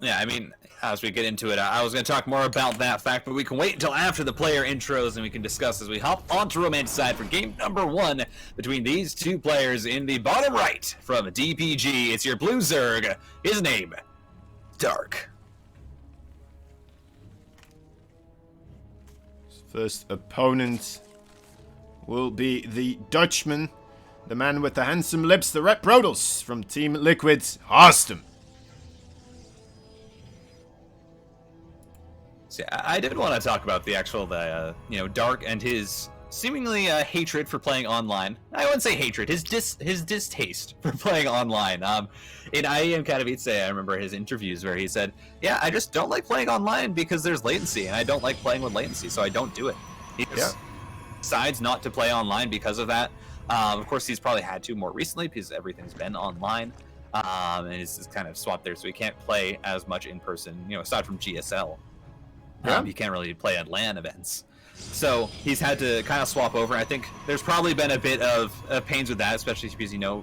Yeah, I mean, as we get into it, I was going to talk more about that fact, but we can wait until after the player intros and we can discuss as we hop onto Romanticide for game number 1 between these two players in the bottom right from DPG. It's your blue Zerg. His name, Dark. First opponent will be the Dutchman, the man with the handsome lips, the Red Protoss from Team Liquid, HARSTEM. So I did want to talk about the actual, Dark and his seemingly hatred for playing online. I wouldn't say hatred, his distaste for playing online. In IEM Katowice, I remember his interviews where he said, yeah, I just don't like playing online because there's latency, and I don't like playing with latency, so I don't do it. He just decides not to play online because of that. Of course, he's probably had to more recently because everything's been online. And it's kind of swapped there, so he can't play as much in person, aside from GSL. You can't really play at LAN events. So he's had to kind of swap over. I think there's probably been a bit of pains with that, especially because, the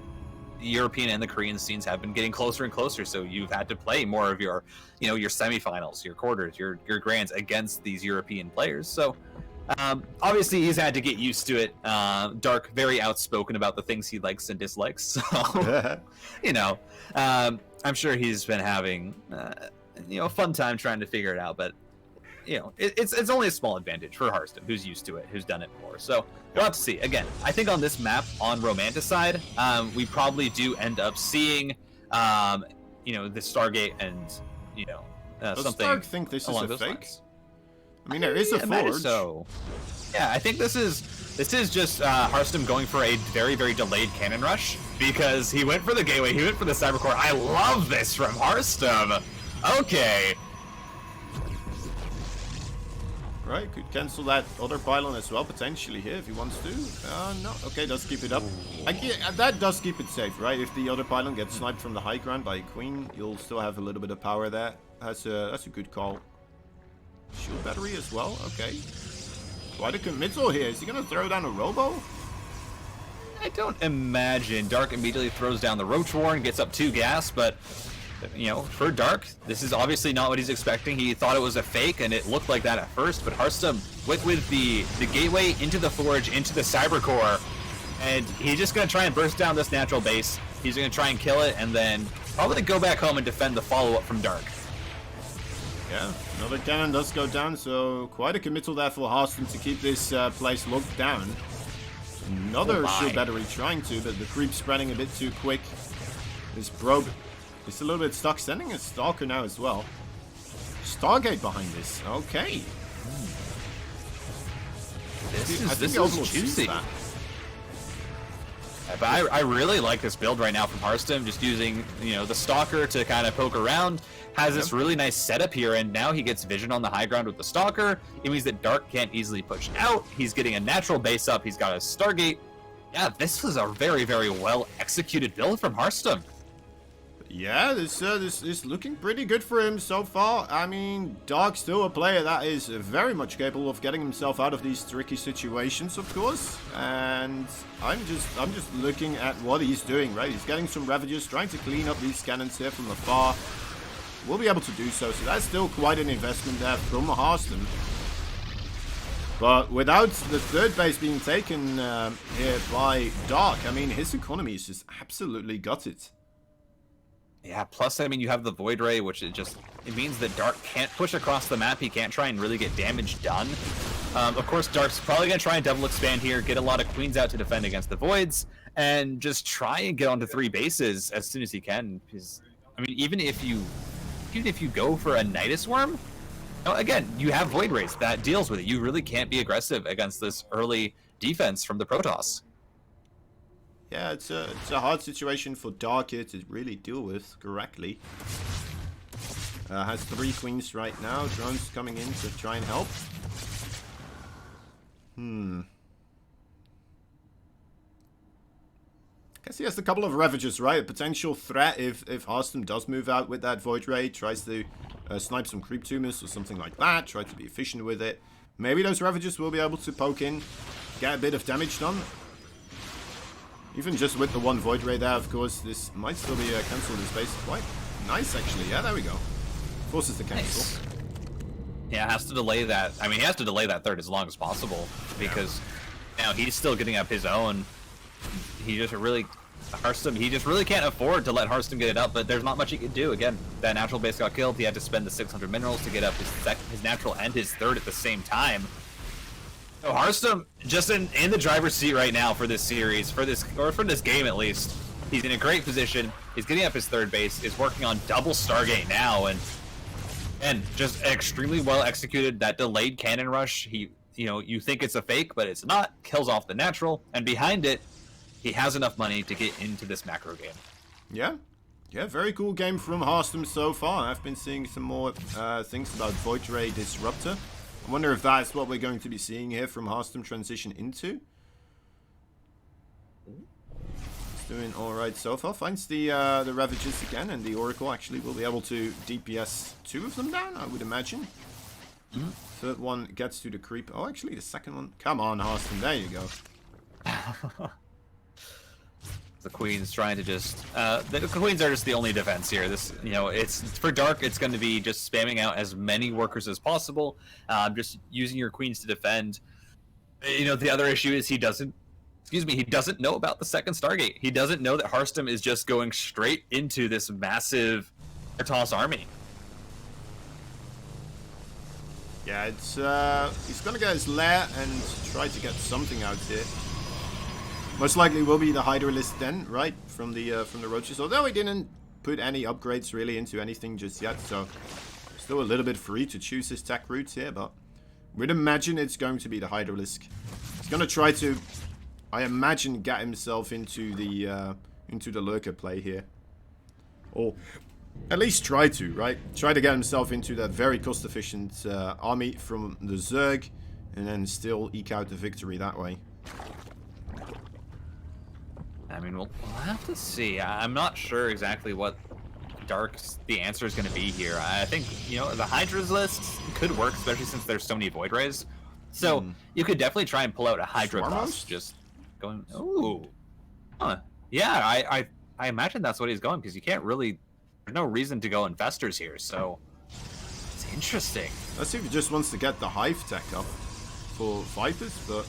European and the Korean scenes have been getting closer and closer. So you've had to play more of your, your semifinals, your quarters, your grands against these European players. So obviously he's had to get used to it. Dark, very outspoken about the things he likes and dislikes. So, I'm sure he's been having, a fun time trying to figure it out. But it's only a small advantage for HARSTEM, who's used to it, who's done it before. So we'll have to see. Again, I think on this map, on Romanticide, we probably do end up seeing, the Stargate and, Does something. Stark think this is a fake? Lines. I mean, there is a forge. So, yeah, I think this is just HARSTEM going for a very, very delayed cannon rush because he went for the gateway, he went for the cybercore. I love this from HARSTEM. Okay. Right, could cancel that other pylon as well, potentially here, if he wants to. No, okay, does keep it up. That does keep it safe, right? If the other pylon gets sniped from the high ground by a queen, you'll still have a little bit of power there. That's a good call. Shield battery as well, okay. Quite a committal here. Is he going to throw down a robo? I don't imagine. Dark immediately throws down the Roach War and gets up 2 gas, but... for Dark, this is obviously not what he's expecting. He thought it was a fake, and it looked like that at first. But HARSTEM went with the gateway into the forge, into the cybercore, and he's just going to try and burst down this natural base. He's going to try and kill it, and then probably go back home and defend the follow-up from Dark. Yeah, another cannon does go down, so quite a committal there for HARSTEM to keep this place locked down. Another shield battery trying to, but the creep spreading a bit too quick. This probe... It's a little bit stuck, sending a Stalker now as well. Stargate behind this. Okay. This is juicy. But I really like this build right now from HARSTEM, just using, the Stalker to kind of poke around. Has this really nice setup here, and now he gets vision on the high ground with the Stalker. It means that Dark can't easily push out. He's getting a natural base up. He's got a Stargate. Yeah, this was a very, very well executed build from HARSTEM. Yeah, this is looking pretty good for him so far. I mean, Dark's still a player that is very much capable of getting himself out of these tricky situations, of course. And I'm just looking at what he's doing, right? He's getting some Ravagers, trying to clean up these cannons here from afar. We'll be able to do so, so that's still quite an investment there from HARSTEM. But without the third base being taken here by Dark, I mean, his economy is just absolutely gutted. Yeah, plus, I mean, you have the Void Ray, which it means that Dark can't push across the map. He can't try and really get damage done. Of course, Dark's probably going to try and double expand here, get a lot of queens out to defend against the Voids, and just try and get onto 3 bases as soon as he can. Because, I mean, even if you go for a Nidus Worm, again, you have Void Rays that deals with it. You really can't be aggressive against this early defense from the Protoss. Yeah, it's a hard situation for Dark here to really deal with correctly. Has 3 queens right now. Drones coming in to try and help. Guess he has a couple of Ravagers, right? A potential threat if HARSTEM does move out with that Void Ray. Tries to snipe some Creep Tumors or something like that. Try to be efficient with it. Maybe those Ravagers will be able to poke in. Get a bit of damage done. Even just with the 1 Void Ray there, of course, this might still be cancelled in space. Quite nice, actually. Yeah, there we go. course, it's the cancel. Nice. Yeah, has to delay that. I mean, he has to delay that third as long as possible because now he's still getting up his own. He just really, HARSTEM, he just really can't afford to let HARSTEM get it up, but there's not much he can do. Again, that natural base got killed. He had to spend the 600 minerals to get up his natural and his third at the same time. So HARSTEM just in the driver's seat right now for this series, for this game at least. He's in a great position. He's getting up his third base. Is working on double Stargate now, and just extremely well executed that delayed cannon rush. You think it's a fake, but it's not. Kills off the natural, and behind it, he has enough money to get into this macro game. Yeah, very cool game from HARSTEM so far. I've been seeing some more things about Void Ray Disruptor. I wonder if that's what we're going to be seeing here from HARSTEM transition into. It's doing all right so far. Finds the Ravages again, and the Oracle actually will be able to DPS 2 of them down, I would imagine. Third one gets to the creep. Oh, actually, the second one. Come on, HARSTEM. There you go. The Queen's trying to just... the Queens are just the only defense here. This, it's for Dark, it's going to be just spamming out as many workers as possible. Just using your Queens to defend. The other issue is he doesn't know about the second Stargate. He doesn't know that HARSTEM is just going straight into this massive Artos army. Yeah, it's he's gonna get his lair and try to get something out here. Most likely will be the Hydralist then, right? From the roaches. Although he didn't put any upgrades really into anything just yet, so still a little bit free to choose his tech routes here, but we'd imagine it's going to be the Hydralisk. He's gonna try to, I imagine, get himself into the lurker play here. Or at least try to, right? Try to get himself into that very cost-efficient army from the Zerg, and then still eke out the victory that way. I mean, we'll have to see. I'm not sure exactly what the answer is going to be here. I think, the Hydra's list could work, especially since there's so many Void Rays. So, you could definitely try and pull out a Hydra bust, just going, ooh. Huh. Yeah, I imagine that's what he's going, because you can't really, there's no reason to go Infestors here, so it's interesting. Let's see if he just wants to get the Hive tech up for Vipers, but,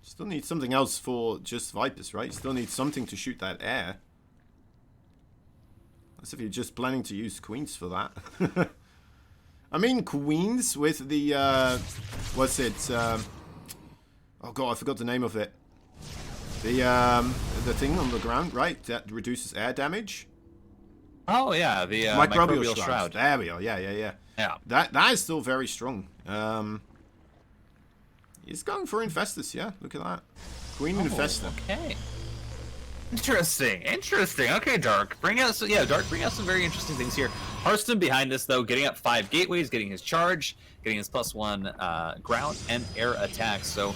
still need something else for just Vipers, right? Still need something to shoot that air. As if you're just planning to use Queens for that. I mean, Queens with the, what's it, oh god, I forgot the name of it. The thing on the ground, right? That reduces air damage. Oh yeah, the microbial shroud. There we are, yeah. That is still very strong. He's going for Infestors, yeah. Look at that. Queen Infestor. Okay. Interesting. Okay, Dark. Bring out some very interesting things here. HARSTEM behind this, though, getting up 5 gateways, getting his charge, getting his +1 ground and air attacks. So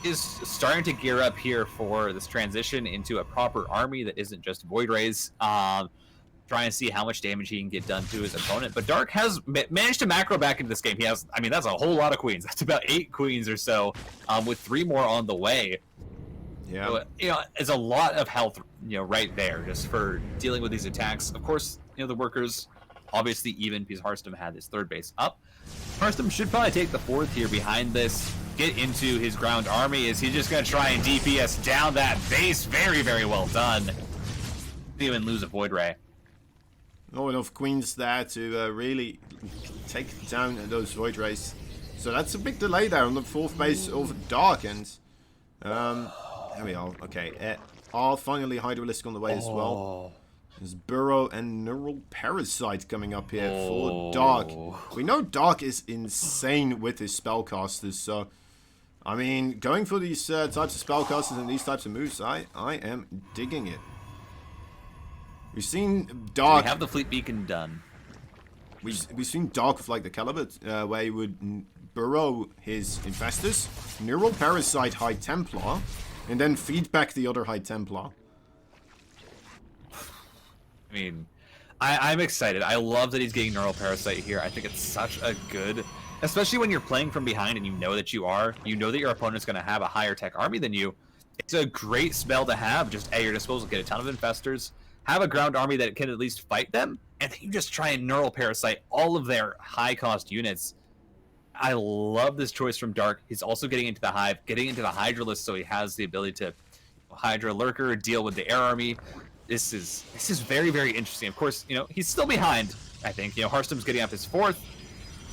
is starting to gear up here for this transition into a proper army that isn't just Void Rays. Try and see how much damage he can get done to his opponent. But Dark has managed to macro back into this game. He has, I mean, that's a whole lot of Queens. That's about 8 Queens or so, with 3 more on the way. Yeah. So, it's a lot of health, right there, just for dealing with these attacks. Of course, the workers, obviously even because HARSTEM had his third base up. HARSTEM should probably take the 4th here behind this, get into his ground army. Is he just going to try and DPS down that base? Very, very well done. Didn't even lose a Void Ray. Not enough Queens there to really take down those Void Rays. So that's a big delay there on the 4th base over Dark. And there we are. Okay, finally Hydralisk on the way as well. There's Burrow and Neural Parasite coming up here for Dark. We know Dark is insane with his spellcasters, so I mean, going for these types of spellcasters and these types of moves, I am digging it. We've seen Dark. We have the Fleet Beacon done. We've seen Dark with like the Caliber, where he would burrow his Infestors, Neural Parasite High Templar, and then feed back the other High Templar. I mean, I'm excited. I love that he's getting Neural Parasite here. I think it's such a good, especially when you're playing from behind and you know that your opponent's going to have a higher tech army than you. It's a great spell to have just at your disposal. Get a ton of Infestors. Have a ground army that can at least fight them, and then you just try and neural parasite all of their high-cost units. I love this choice from Dark. He's also getting into the Hive, getting into the Hydralisk, so he has the ability to Hydra Lurker, deal with the air army. This is very, very interesting. Of course, he's still behind, I think. HARSTEM's getting up his 4th.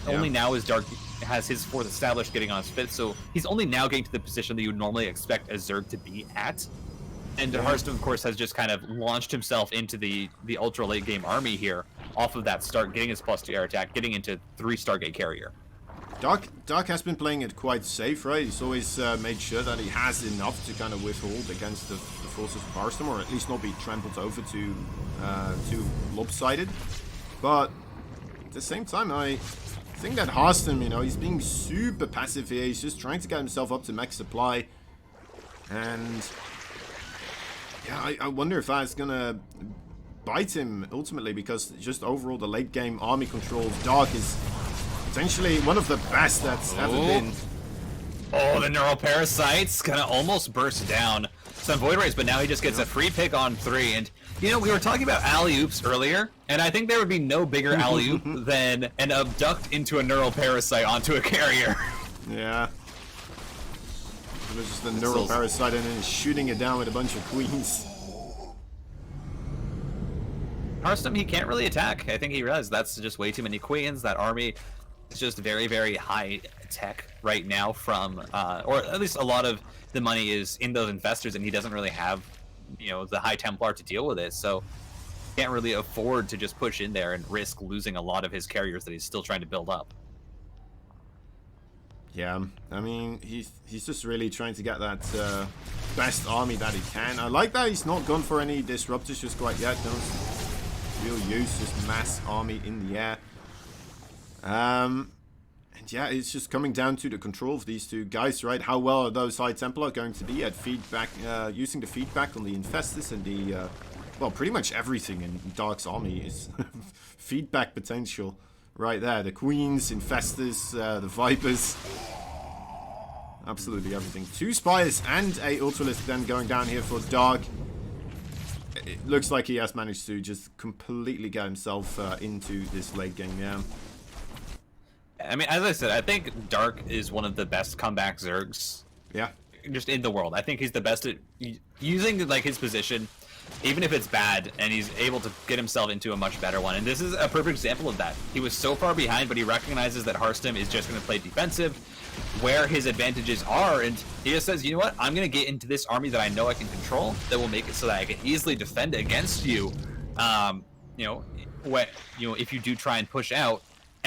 Yeah. Only now is Dark has his 4th established, getting on his 5th, so he's only now getting to the position that you would normally expect a Zerg to be at. And HARSTEM, of course, has just kind of launched himself into the ultra late game army here off of that start, getting his +2 air attack, getting into 3 Stargate carrier. Dark has been playing it quite safe, right? He's always made sure that he has enough to kind of withhold against the forces of HARSTEM, or at least not be trampled over too lopsided. But at the same time, I think that HARSTEM, he's being super passive here. He's just trying to get himself up to max supply. And yeah, I wonder if that's going to bite him ultimately, because just overall the late game army control of Dark is potentially one of the best that's ever been. Oh, the neural parasite's gonna almost burst down some void rays, but now he just gets a free pick on 3. And we were talking about alley-oops earlier, and I think there would be no bigger alley-oop than an abduct into a neural parasite onto a carrier. Yeah. It was just the neural parasite and then shooting it down with a bunch of queens. HARSTEM, he can't really attack. I think he realized that's just way too many queens. That army is just very, very high tech right now from, or at least a lot of the money is in those investors, and he doesn't really have, the High Templar to deal with it. So he can't really afford to just push in there and risk losing a lot of his carriers that he's still trying to build up. Yeah, I mean, he's just really trying to get that best army that he can. I like that he's not gone for any disruptors just quite yet. No real use, just mass army in the air. And yeah, it's just coming down to the control of these two guys, right? How well are those High Templar going to be at feedback, using the feedback on the Infestors and the, well, pretty much everything in Dark's army is feedback potential right there. The Queens, Infestors, the Vipers, absolutely everything. 2 Spires and a Ultralisk then going down here for Dark. It looks like he has managed to just completely get himself into this late game, yeah. I mean, as I said, I think Dark is one of the best comeback Zergs. Yeah. Just in the world. I think he's the best at using, like, his position, even if it's bad, and he's able to get himself into a much better one. And this is a perfect example of that. He was so far behind, but he recognizes that HARSTEM is just going to play defensive, where his advantages are, and he just says, you know what, I'm going to get into this army that I know I can control, that will make it so that I can easily defend against you, if you do try and push out,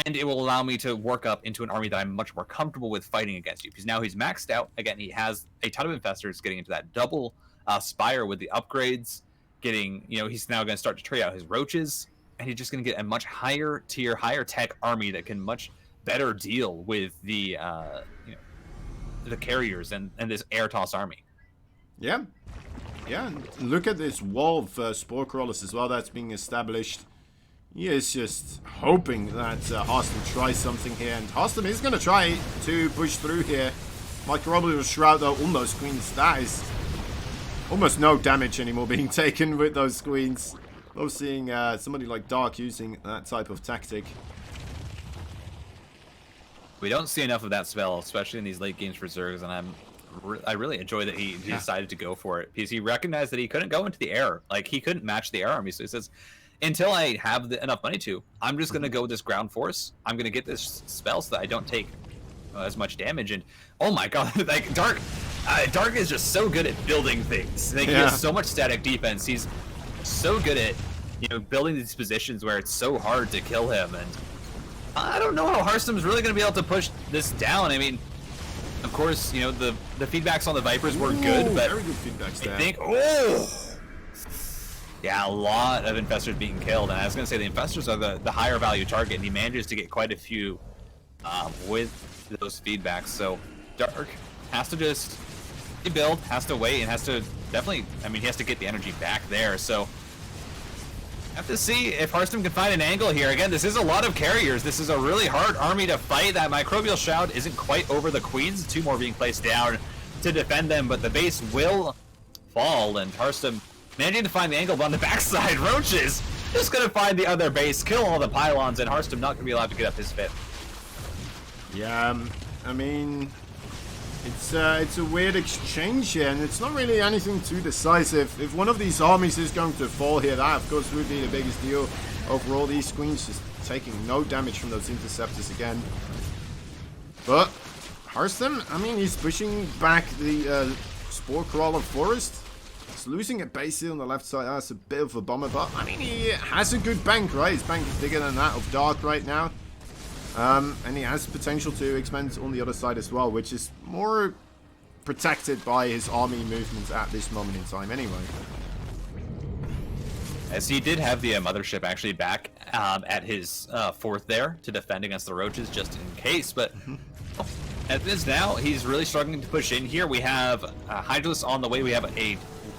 and it will allow me to work up into an army that I'm much more comfortable with fighting against you, because now he's maxed out. Again, he has a ton of Infestors, getting into that double Spire with the upgrades, getting, he's now going to start to trade out his Roaches, and he's just going to get a much higher tier, higher tech army that can much better deal with the carriers and this air toss army. Yeah, look at this wall of Spore Crawlers as well that's being established. He is just hoping that HARSTEM tries something here, and HARSTEM is going to try to push through here. Microbial Shroud though on those queens, that is almost no damage anymore being taken with those queens. Love seeing somebody like Dark using that type of tactic. We don't see enough of that spell, especially in these late games for Zergs, and I really enjoy that he decided to go for it, because he recognized that he couldn't go into the air. Like, he couldn't match the air army, so he says, until I have enough money to, I'm just going to go with this ground force. I'm going to get this spell so that I don't take as much damage. And, oh my god, like, Dark is just so good at building things. Like, he has so much static defense. He's so good at, building these positions where it's so hard to kill him, and I don't know how HARSTEM's really going to be able to push this down. I mean, of course, the feedbacks on the Vipers were good, but very good feedbacks there. I think, yeah, a lot of Infestors being killed, and I was going to say the Infestors are the higher value target, and he manages to get quite a few with those feedbacks. So Dark has to just build, has to wait, and has to definitely, he has to get the energy back there. So have to see if HARSTEM can find an angle here. Again, this is a lot of carriers. This is a really hard army to fight. That Microbial Shroud isn't quite over the Queens. 2 more being placed down to defend them, but the base will fall, and HARSTEM managing to find the angle, but on the backside, Roaches just gonna find the other base, kill all the pylons, and HARSTEM not gonna be allowed to get up his 5th. Yeah, I mean, it's a weird exchange here, and it's not really anything too decisive. If one of these armies is going to fall here, that of course would be the biggest deal. Overall, these queens just taking no damage from those interceptors again. But HARSTEM, I mean, he's pushing back the Spore Crawler Forest. He's losing a base here on the left side. That's a bit of a bummer, but I mean, he has a good bank, right? His bank is bigger than that of Dark right now. And he has potential to expand on the other side as well, which is more protected by his army movements at this moment in time anyway. As he did have the mothership actually back at his 4th there to defend against the roaches just in case, but as it is now, he's really struggling to push in here. We have Hydralisk on the way. We have a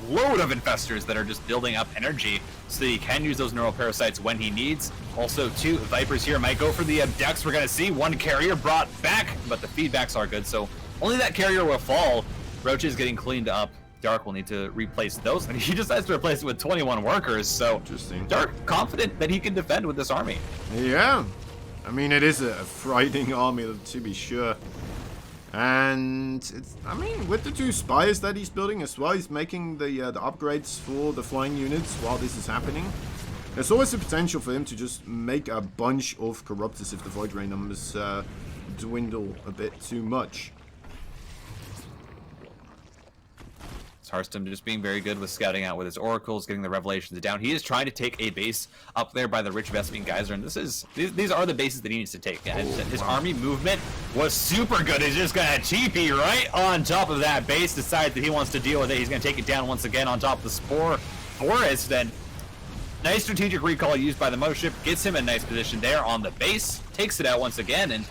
load of infestors that are just building up energy so that he can use those neural parasites when he needs. Also, 2 Vipers here might go for the abducts. We're going to see 1 carrier brought back, but the feedbacks are good, so only that carrier will fall. Roaches getting cleaned up. Dark will need to replace those, and he decides to replace it with 21 workers, so interesting. Dark confident that he can defend with this army. Yeah, I mean, it is a frightening army to be sure. And it's, I mean, with the 2 spires that he's building as well, he's making the upgrades for the flying units while this is happening. There's always the potential for him to just make a bunch of Corruptors if the Void Ray numbers dwindle a bit too much. HARSTEM just being very good with scouting out with his oracles, getting the revelations down. He is trying to take a base up there by the rich Vespene Geyser, and these are the bases that he needs to take. And his army movement was super good. He's just gonna TP right on top of that base, decide that he wants to deal with it. He's gonna take it down once again on top of the Spore Forest, and nice strategic recall used by the mothership, gets him in a nice position there on the base, takes it out once again, and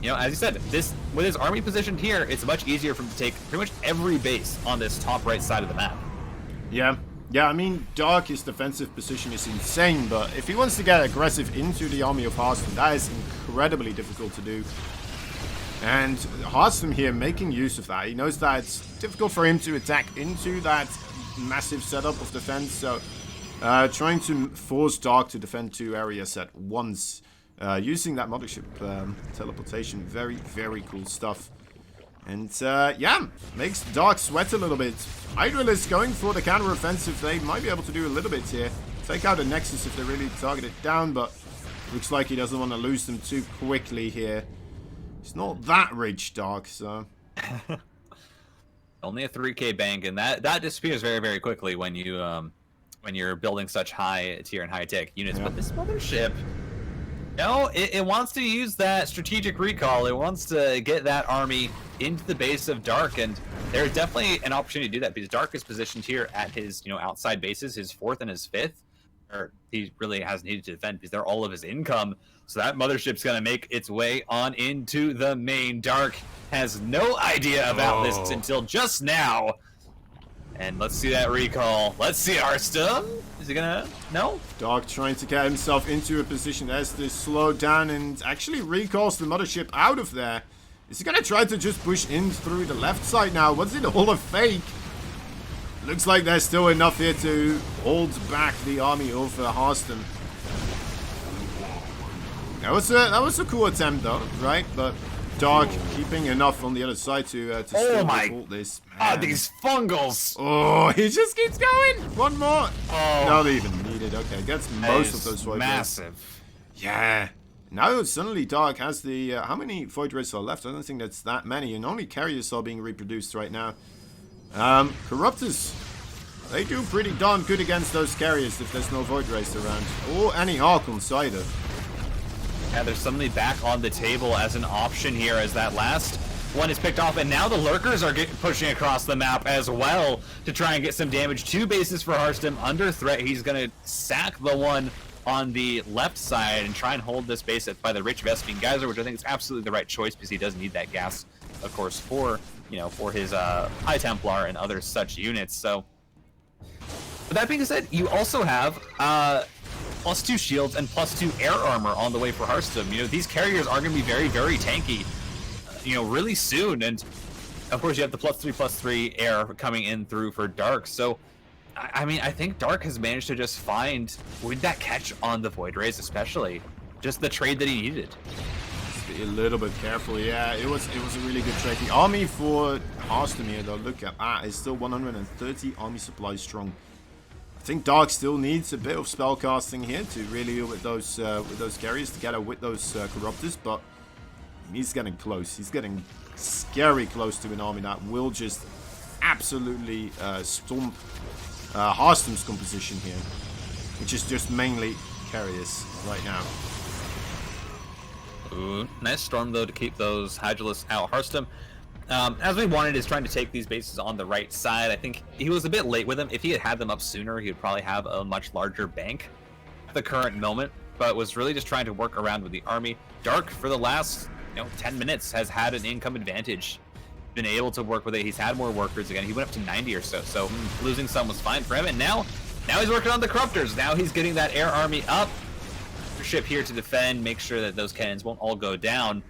you know, as you said, with his army positioned here, it's much easier for him to take pretty much every base on this top right side of the map. Yeah, I mean, Dark, his defensive position is insane, but if he wants to get aggressive into the army of HARSTEM, that is incredibly difficult to do. And HARSTEM here making use of that. He knows that it's difficult for him to attack into that massive setup of defense, so trying to force Dark to defend 2 areas at once. Using that mothership teleportation, very, very cool stuff. And yeah, makes Dark sweat a little bit. Hydralisk going for the counter-offensive. They might be able to do a little bit here. Take out a Nexus if they really target it down, but looks like he doesn't want to lose them too quickly here. He's not that rich, Dark, so... Only a 3k bank, and that disappears very, very quickly when you're building such high tier and high tech units. Yeah. But this mothership... No, it wants to use that strategic recall. It wants to get that army into the base of Dark, and there's definitely an opportunity to do that because Dark is positioned here at his, outside bases, his 4th and his 5th. Or he really has needed to defend because they're all of his income. So that mothership's gonna make its way on into the main. Dark has no idea about this until just now. And let's see that recall. Let's see HARSTEM. Is he gonna... No? Dark trying to get himself into a position as this slowed down and actually recalls the mothership out of there. Is he gonna try to just push in through the left side now? Was it all a fake? Looks like there's still enough here to hold back the army of HARSTEM. That was a cool attempt though, right? But Dark keeping enough on the other side to still hold this. Ah, these fungals! Oh, he just keeps going! One more! Oh. Not even needed. Okay, gets most of those Void Rays. Massive. Yeah. Now suddenly Dark has the... how many Void Rays are left? I don't think that's that many. And only carriers are being reproduced right now. Corruptors. They do pretty darn good against those carriers if there's no Void Rays around. Or any Archons either. Yeah, they're suddenly back on the table as an option here as that last one is picked off, and now the Lurkers are pushing across the map as well to try and get some damage. 2 bases for HARSTEM under threat. He's going to sack the one on the left side and try and hold this base by the rich Vespene Geyser, which I think is absolutely the right choice because he does need that gas, of course, for his High Templar and other such units. So, but that being said, you also have +2 shields and +2 air armor on the way for HARSTEM. These carriers are going to be very, very tanky, really soon. And of course, you have the +3/+3 air coming in through for Dark. So I mean, I think Dark has managed to just find, with that catch on the Void Rays especially, just the trade that he needed. Be a little bit careful. Yeah, it was a really good trade. The army for HARSTEM here, though, look at that, is still 130 army supplies strong. I think Dark still needs a bit of spell casting here to really deal with those carriers together with those corruptors, but he's getting close. He's getting scary close to an army that will just absolutely stomp HARSTEM's composition here, which is just mainly carriers right now. Ooh, nice storm though to keep those Hydralisks out. HARSTEM, as we wanted, is trying to take these bases on the right side. I think he was a bit late with them. If he had had them up sooner, he would probably have a much larger bank at the current moment, but was really just trying to work around with the army. Dark, for the last 10 minutes, has had an income advantage. Been able to work with it. He's had more workers again. He went up to 90 or so, so losing some was fine for him. And now he's working on the corruptors. Now he's getting that air army up. Ship here to defend, make sure that those cannons won't all go down.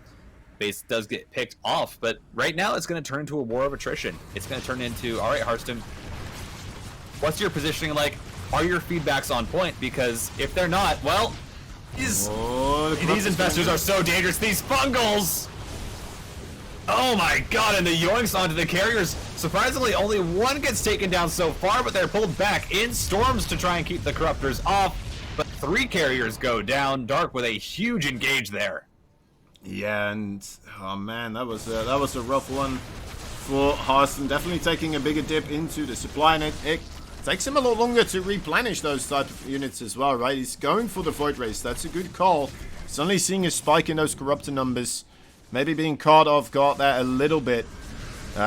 Base does get picked off, but right now it's going to turn into a war of attrition. It's going to turn into, all right, HARSTEM, what's your positioning like? Are your feedbacks on point? Because if they're not, well, these investors are so dangerous. These fungals! Oh my god, and the yoinks onto the carriers. Surprisingly, only one gets taken down so far, but they're pulled back in storms to try and keep the corruptors off. But 3 carriers go down. Dark with a huge engage there. Yeah, and oh man, that was a rough one for HARSTEM. Definitely taking a bigger dip into the supply, and it takes him a lot longer to replenish those type of units as well, right? He's going for the Void Race. That's a good call. Suddenly seeing a spike in those corruptor numbers. Maybe being caught off guard there a little bit.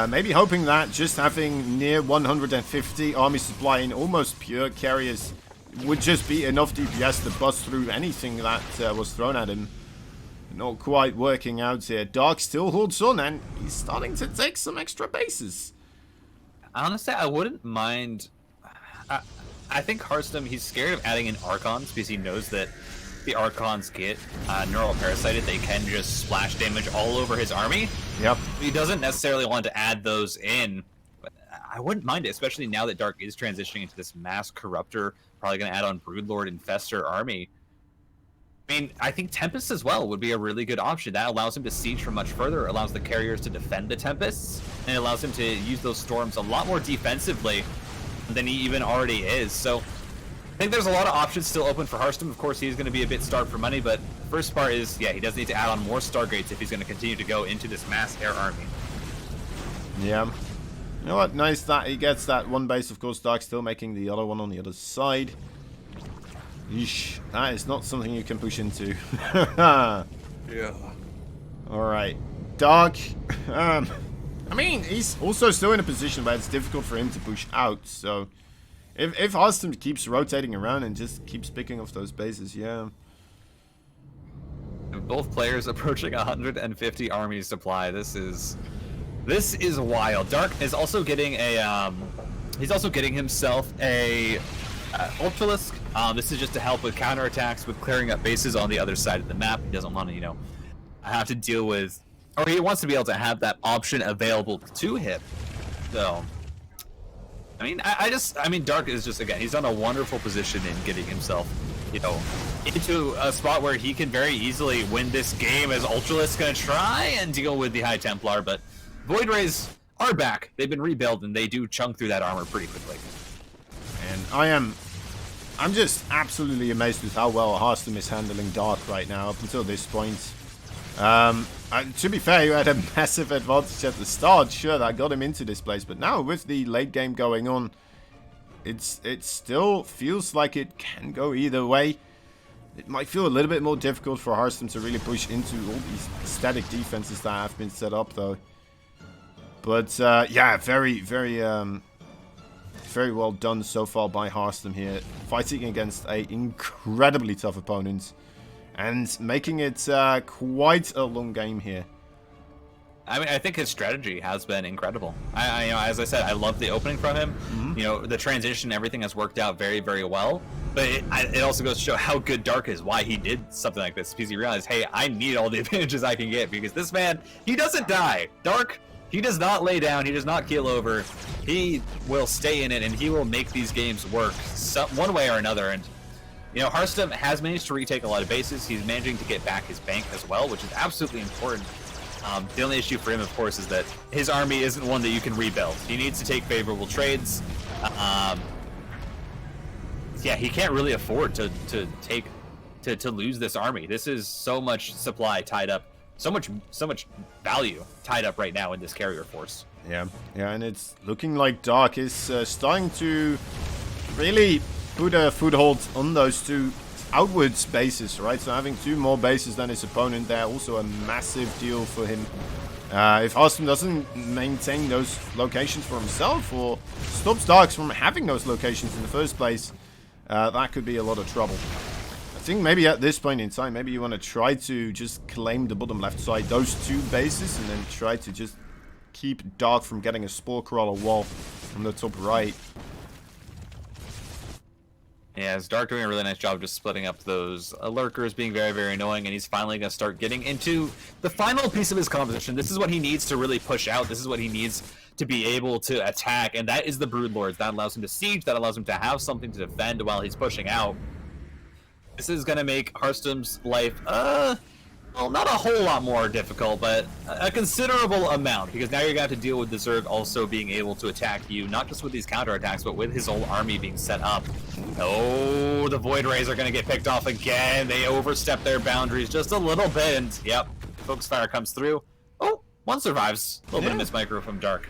Maybe hoping that just having near 150 army supply in almost pure carriers would just be enough DPS to bust through anything that was thrown at him. Not quite working out here. Dark still holds on, and he's starting to take some extra bases. Honestly, I wouldn't mind. I think HARSTEM, he's scared of adding in Archons because he knows that the Archons get neural parasited. They can just splash damage all over his army. Yep. He doesn't necessarily want to add those in. But I wouldn't mind it, especially now that Dark is transitioning into this mass corruptor. Probably going to add on Broodlord Infestor army. I mean, I think Tempest as well would be a really good option. That allows him to siege from much further, allows the carriers to defend the Tempests, and it allows him to use those storms a lot more defensively than he even already is. So I think there's a lot of options still open for HARSTEM. Of course, he's going to be a bit starved for money, but first part is, yeah, he does need to add on more Stargates if he's going to continue to go into this mass air army. Yeah. You know what? Nice that he gets that one base. Of course, Dark still making the other one on the other side. Yeesh. That is not something you can push into. Yeah. Alright. Dark. I mean, he's also still in a position where it's difficult for him to push out. So, if HARSTEM keeps rotating around and just keeps picking off those bases, yeah. Both players approaching 150 army supply. This is wild. Dark is also getting a he's also getting himself a Ultralisk. This is just to help with counterattacks, with clearing up bases on the other side of the map. He doesn't want to, have to deal with, or he wants to be able to have that option available to him. So, I mean, Dark is just, again, he's on a wonderful position in getting himself, into a spot where he can very easily win this game, as Ultralisk gonna try and deal with the High Templar, but Void Rays are back. They've been rebuilt, and they do chunk through that armor pretty quickly. And I'm just absolutely amazed with how well HARSTEM is handling Dark right now up until this point. To be fair, you had a massive advantage at the start. Sure, that got him into this place, but now with the late game going on, it still feels like it can go either way. It might feel a little bit more difficult for HARSTEM to really push into all these static defenses that have been set up, though. But yeah, very, very, very well done so far by HARSTEM here, fighting against an incredibly tough opponent and making it quite a long game here. I mean, I think his strategy has been incredible. As I said, I love the opening from him. Mm-hmm. The transition, everything has worked out very, very well. But it also goes to show how good Dark is, why he did something like this. Because he realized, hey, I need all the advantages I can get, because this man, he doesn't die. Dark He does not lay down. He does not keel over. He will stay in it, and he will make these games work one way or another. And, you know, HARSTEM has managed to retake a lot of bases. He's managing to get back his bank as well, which is absolutely important. The only issue for him, of course, is that his army isn't one that you can rebuild. He needs to take favorable trades. Yeah, he can't really afford to lose this army. This is so much supply tied up, so much value tied up right now in this carrier force. Yeah, and it's looking like Dark is starting to really put a foothold on those two outwards bases, right? So having 2 more bases than his opponent there, also a massive deal for him. If HARSTEM doesn't maintain those locations for himself, or stops Darks from having those locations in the first place, that could be a lot of trouble. I think maybe at this point in time, maybe you want to try to just claim the bottom left side, those 2 bases, and then try to just keep Dark from getting a Spore Crawler wall on the top right. Yeah, it's Dark doing a really nice job just splitting up those lurkers, being very, very annoying, and he's finally going to start getting into the final piece of his composition. This is what he needs to really push out. This is what he needs to be able to attack, and that is the Broodlords. That allows him to siege, that allows him to have something to defend while he's pushing out. This is going to make HARSTEM's life, well, not a whole lot more difficult, but a considerable amount, because now you're going to have to deal with the Zerg also being able to attack you, not just with these counterattacks, but with his whole army being set up. Oh, the Void Rays are going to get picked off again. They overstep their boundaries just a little bit, and yep, Focus Fire comes through. Oh, one survives. A little bit of mismicro from Dark.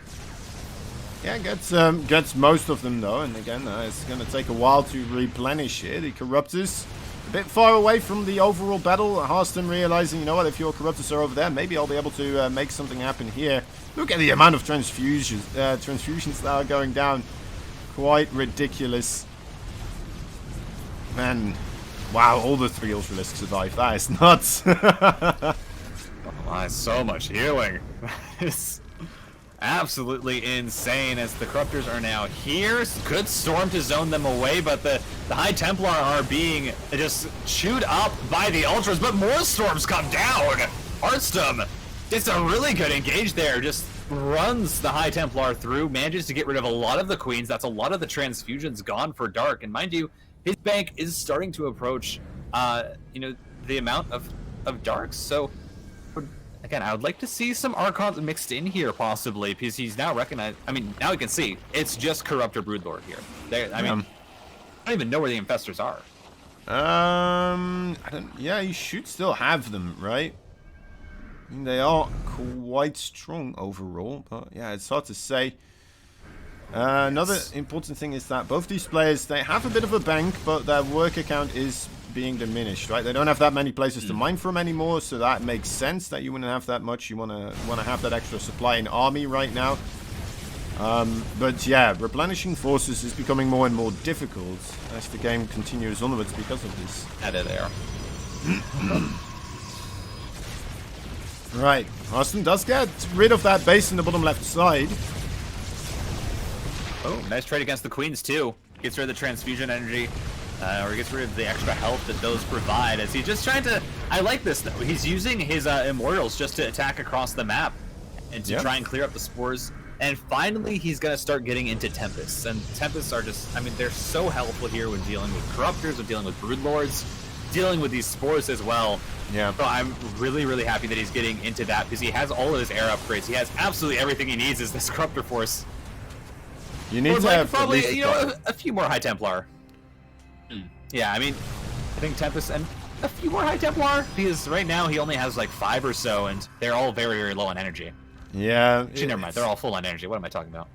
Yeah, gets most of them though, and again, it's going to take a while to replenish here. The Corruptors a bit far away from the overall battle. HARSTEM realizing, you know what, if your Corruptors are over there, maybe I'll be able to make something happen here. Look at the amount of transfusions that are going down. Quite ridiculous. Man, wow, all the 3 Ultralisks survive. That is nuts. Oh my, so much healing. It's absolutely insane as the Corruptors are now here. Good storm to zone them away, but the High Templar are being just chewed up by the Ultras, but more storms come down. HARSTEM, it's a really good engage there. Just runs the High Templar through, manages to get rid of a lot of the Queens. That's a lot of the transfusions gone for Dark, and mind you, his bank is starting to approach, you know, the amount of Darks. So, again, I would like to see some Archons mixed in here, possibly, because he's now recognized. I mean, now he can see it's just Corruptor Broodlord here. I mean, I don't even know where the Infestors are. Yeah, you should still have them, right? I mean, they are quite strong overall, but yeah, it's hard to say. Another important thing is that both these players, they have a bit of a bank, but their worker count is being diminished, right? They don't have that many places to mine from anymore, so that makes sense that you wouldn't have that much. You want to have that extra supply in army right now. But yeah, replenishing forces is becoming more and more difficult as the game continues onwards because of this. Yeah, there they are. Right, HARSTEM does get rid of that base in the bottom left side. Oh, nice trade against the Queens, too. Gets rid of the transfusion energy, or gets rid of the extra health that those provide. As he's just trying to... I like this, though. He's using his Immortals just to attack across the map and to try and clear up the spores. And finally, he's going to start getting into Tempests. And Tempests are just... I mean, they're so helpful here when dealing with Corruptors, when dealing with Broodlords, dealing with these spores as well. Yeah. So I'm really, really happy that he's getting into that because he has all of his air upgrades. He has absolutely everything he needs is this Corruptor force. You need to have probably, you know, a few more High Templar. Yeah, I mean, I think Tempest and a few more High Templar because right now he only has like 5 or so, and they're all very, very low on energy. Yeah. Actually, never mind. They're all full on energy. What am I talking about?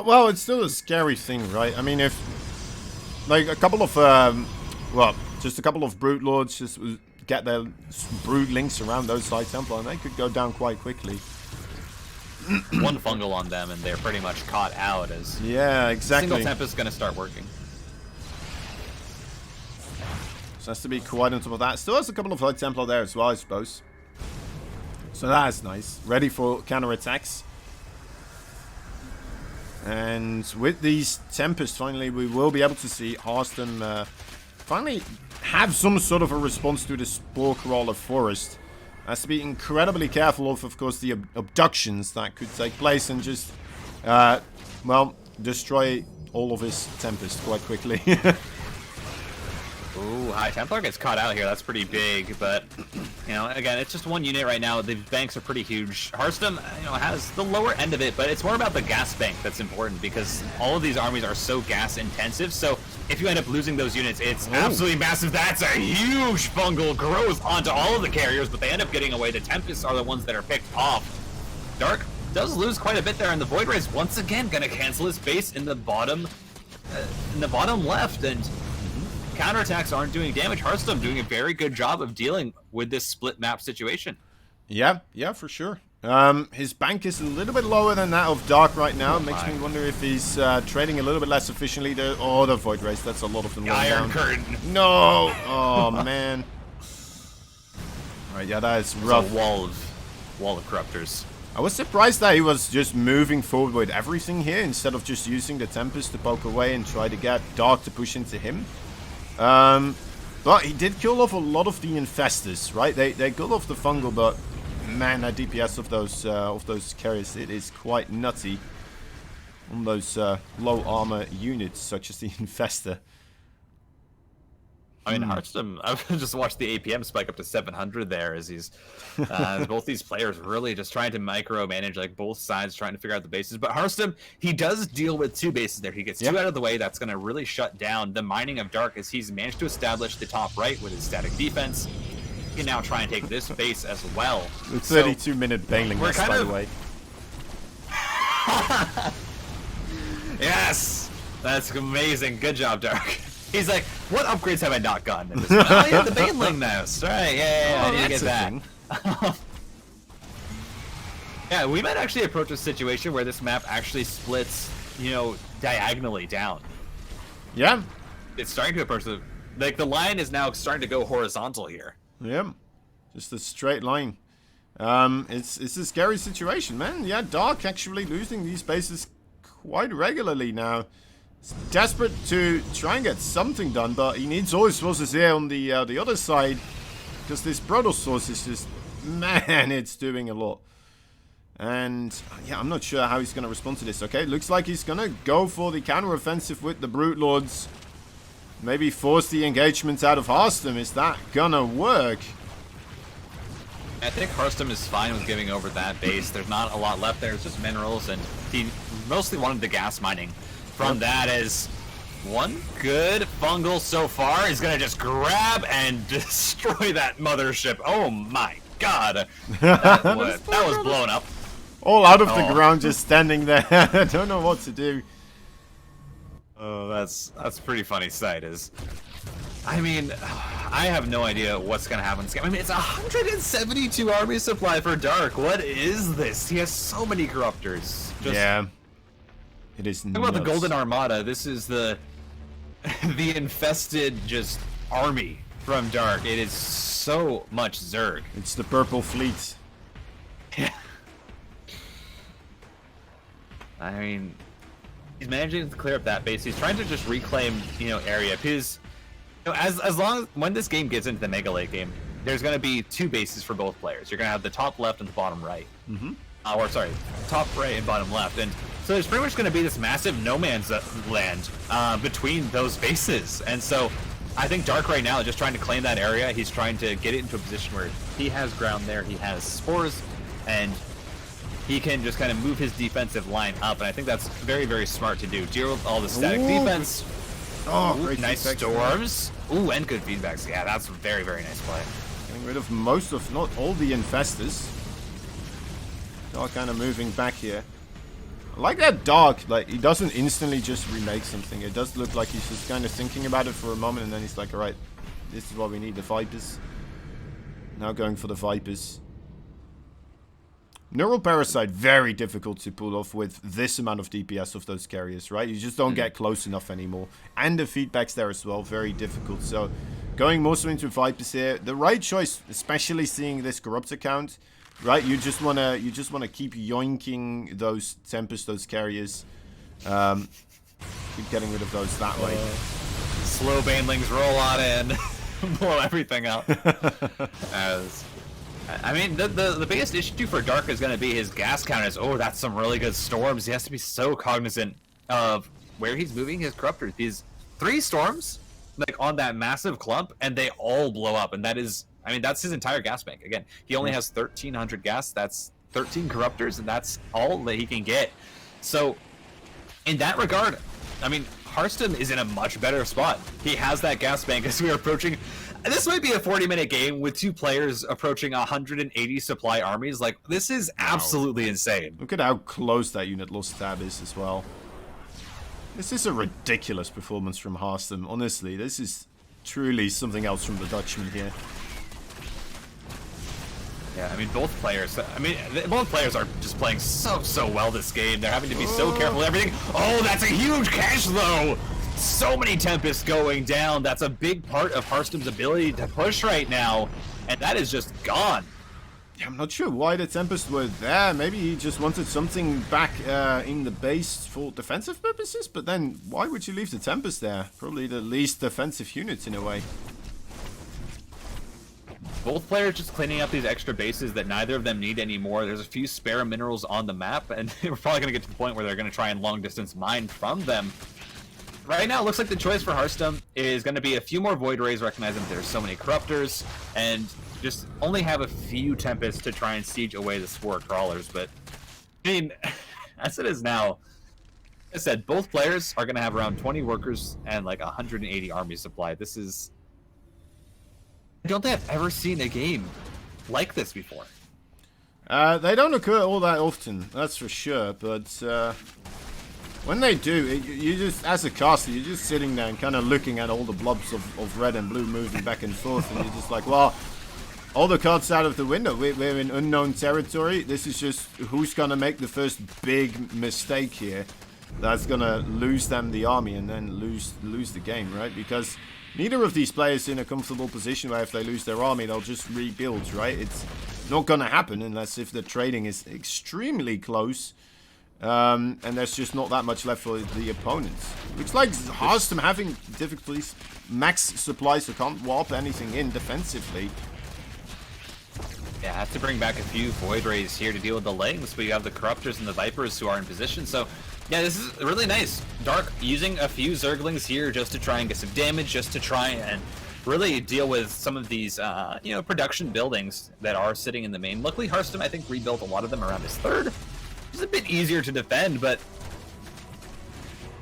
Well, it's still a scary thing, right? I mean, if like a couple of well, just a couple of Brute Lords just get their Brood Links around those High Templar, and they could go down quite quickly. One fungal on them, and they're pretty much caught out as yeah, exactly. Single Tempest is going to start working. So has to be quite on top of that. Still has a couple of High Templar there as well, I suppose. So that's nice. Ready for counterattacks. And with these Tempests, finally, we will be able to see HARSTEM finally have some sort of a response to the Spore Crawler Forest. Has to be incredibly careful of course, the abductions that could take place and just, well, destroy all of his Tempest quite quickly. Ooh, High Templar gets caught out here. That's pretty big, but, you know, again, it's just one unit right now. The banks are pretty huge. HARSTEM, you know, has the lower end of it, but it's more about the gas bank that's important because all of these armies are so gas intensive. So if you end up losing those units, it's absolutely massive. That's a huge fungal growth onto all of the carriers, but they end up getting away. The Tempests are the ones that are picked off. Dark does lose quite a bit there, and the Void Ray is once again going to cancel his base in the bottom left, and counterattacks aren't doing damage. HARSTEM doing a very good job of dealing with this split map situation. Yeah, for sure. His bank is a little bit lower than that of Dark right now. Makes me wonder if he's trading a little bit less efficiently. Oh, the Void Race. That's a lot of them. The Iron Curtain. No. Oh, man. All right, yeah, that is rough. It's a wall of corruptors. I was surprised that he was just moving forward with everything here instead of just using the Tempest to poke away and try to get Dark to push into him. But he did kill off a lot of the infestors, right? They killed off the fungal, but man, that DPS of those carriers, it is quite nutty on those low armor units such as the infestor. I mean, HARSTEM, I've just watched the APM spike up to 700 there as he's, both these players really just trying to micromanage, like, both sides, trying to figure out the bases. But HARSTEM, he does deal with 2 bases there. He gets 2 out of the way. That's going to really shut down the mining of Dark as he's managed to establish the top right with his static defense. He can now try and take this base as well. The 32-minute bailing list, by the way. Yes! That's amazing. Good job, Dark. He's like, what upgrades have I not gotten in this one? Oh, yeah, the Baneling Nest. Right, yeah, I need to get that. Yeah, we might actually approach a situation where this map actually splits, you know, diagonally down. Yeah. It's starting to approach the... Like, the line is now starting to go horizontal here. Yeah. Just a straight line. It's a scary situation, man. Yeah, Dark actually losing these bases quite regularly now. He's desperate to try and get something done, but he needs all his forces here on the other side, because this Protosaurus is just, man, it's doing a lot. And yeah, I'm not sure how he's going to respond to this. Okay, looks like he's going to go for the counter-offensive with the Brute Lords. Maybe force the engagement out of HARSTEM. Is that gonna work? I think HARSTEM is fine with giving over that base. There's not a lot left there. It's just minerals, and he mostly wanted the gas mining. From that is one good fungal so far. He's going to just grab and destroy that mothership. Oh my god. That was blown up. All out of the ground, just standing there. I don't know what to do. Oh, that's a pretty funny sight. I mean, I have no idea what's going to happen in this game. I mean, it's 172 army supply for Dark. What is this? He has so many corruptors. Yeah. It is nuts. Talk about the Golden Armada. This is the infested just army from Dark. It is so much Zerg. It's the Purple Fleet. Yeah. I mean, he's managing to clear up that base. He's trying to just reclaim, you know, area. Because, you know, as long as when this game gets into the Mega Late game, there's going to be 2 bases for both players. You're going to have the top left and the bottom right. Or sorry, top right and bottom left, and so there's pretty much going to be this massive no man's land between those bases. And so I think Dark right now is just trying to claim that area. He's trying to get it into a position where he has ground there, he has spores, and he can just kind of move his defensive line up. And I think that's very, very smart to do. Deal with all the static defense. Oh, great nice storms. Ooh, and good feedbacks. Yeah, that's a very, very nice play. Getting rid of most, if not all, the infestors. Dark kind of moving back here. I like that Dark, like, he doesn't instantly just remake something. It does look like he's just kind of thinking about it for a moment, and then he's like, alright, this is what we need, the Vipers. Now going for the Vipers. Neural Parasite, very difficult to pull off with this amount of DPS of those carriers, right? You just don't get close enough anymore. And the feedbacks there as well, very difficult. So, going more so into Vipers here, the right choice, especially seeing this Corrupt account. Right, you just wanna keep yoinking those Tempest, those carriers. Keep getting rid of those that way. Slow banelings roll on in, blow everything out. As I mean, the biggest issue for Dark is going to be his gas count. Is that's some really good storms. He has to be so cognizant of where he's moving his corruptors. These 3 storms, like on that massive clump, and they all blow up. And that is, I mean, that's his entire gas bank. Again, he only has 1,300 gas. That's 13 corruptors, and that's all that he can get. So, in that regard, I mean, HARSTEM is in a much better spot. He has that gas bank as we are approaching. This might be a 40-minute game with 2 players approaching 180 supply armies. Like, this is absolutely insane. Look at how close that unit lost tab is as well. This is a ridiculous performance from HARSTEM. Honestly, this is truly something else from the Dutchman here. Yeah, I mean, both players are just playing so well this game. They're having to be so careful with everything. Oh, that's a huge cache, though! So many Tempests going down. That's a big part of HARSTEM's ability to push right now, and that is just gone. Yeah, I'm not sure why the Tempests were there. Maybe he just wanted something back in the base for defensive purposes, but then why would you leave the Tempest there? Probably the least defensive unit in a way. Both players just cleaning up these extra bases that neither of them need anymore. There's a few spare minerals on the map, and we're probably going to get to the point where they're going to try and long-distance mine from them. Right now, it looks like the choice for HARSTEM is going to be a few more Void Rays, recognizing there's so many Corruptors, and just only have a few Tempests to try and siege away the Spore Crawlers. But, I mean, as it is now, like I said, both players are going to have around 20 workers and like 180 army supply. This is... I don't think I've ever seen a game like this before. They don't occur all that often, that's for sure, but when they do, you just, as a caster, you're just sitting there and kind of looking at all the blobs of red and blue moving back and forth, and you're just like, well, all the cards out of the window. We're in unknown territory. This is just who's going to make the first big mistake here that's going to lose them the army and then lose the game, right? Because neither of these players in a comfortable position where if they lose their army, they'll just rebuild, right? It's not going to happen unless if the trading is extremely close and there's just not that much left for the opponents. Looks like HARSTEM having difficulties. Max supplies, so can't warp anything in defensively. Yeah, I have to bring back a few Void Rays here to deal with the lanes, but you have the Corruptors and the Vipers who are in position, so yeah, this is really nice. Dark using a few Zerglings here just to try and get some damage, just to try and really deal with some of these, you know, production buildings that are sitting in the main. Luckily, HARSTEM, I think, rebuilt a lot of them around his third. It's a bit easier to defend, but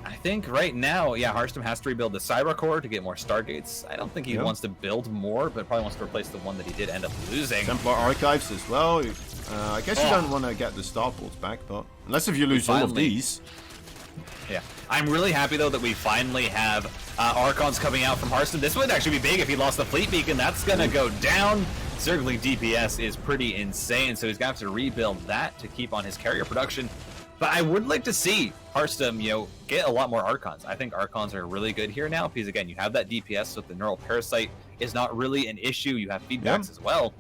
I think right now, yeah, HARSTEM has to rebuild the Cyber Core to get more Stargates. I don't think he wants to build more, but probably wants to replace the one that he did end up losing. Templar Archives as well. I guess you don't want to get the Starports back, but unless if you lose all of these. Yeah, I'm really happy though that we finally have Archons coming out from HARSTEM. This would actually be big if he lost the Fleet Beacon. That's gonna go down. Zergling DPS is pretty insane, so he's gonna have to rebuild that to keep on his carrier production. But I would like to see HARSTEM, you know, get a lot more Archons. I think Archons are really good here now because again, you have that DPS, so the Neural Parasite is not really an issue. You have feedbacks as well.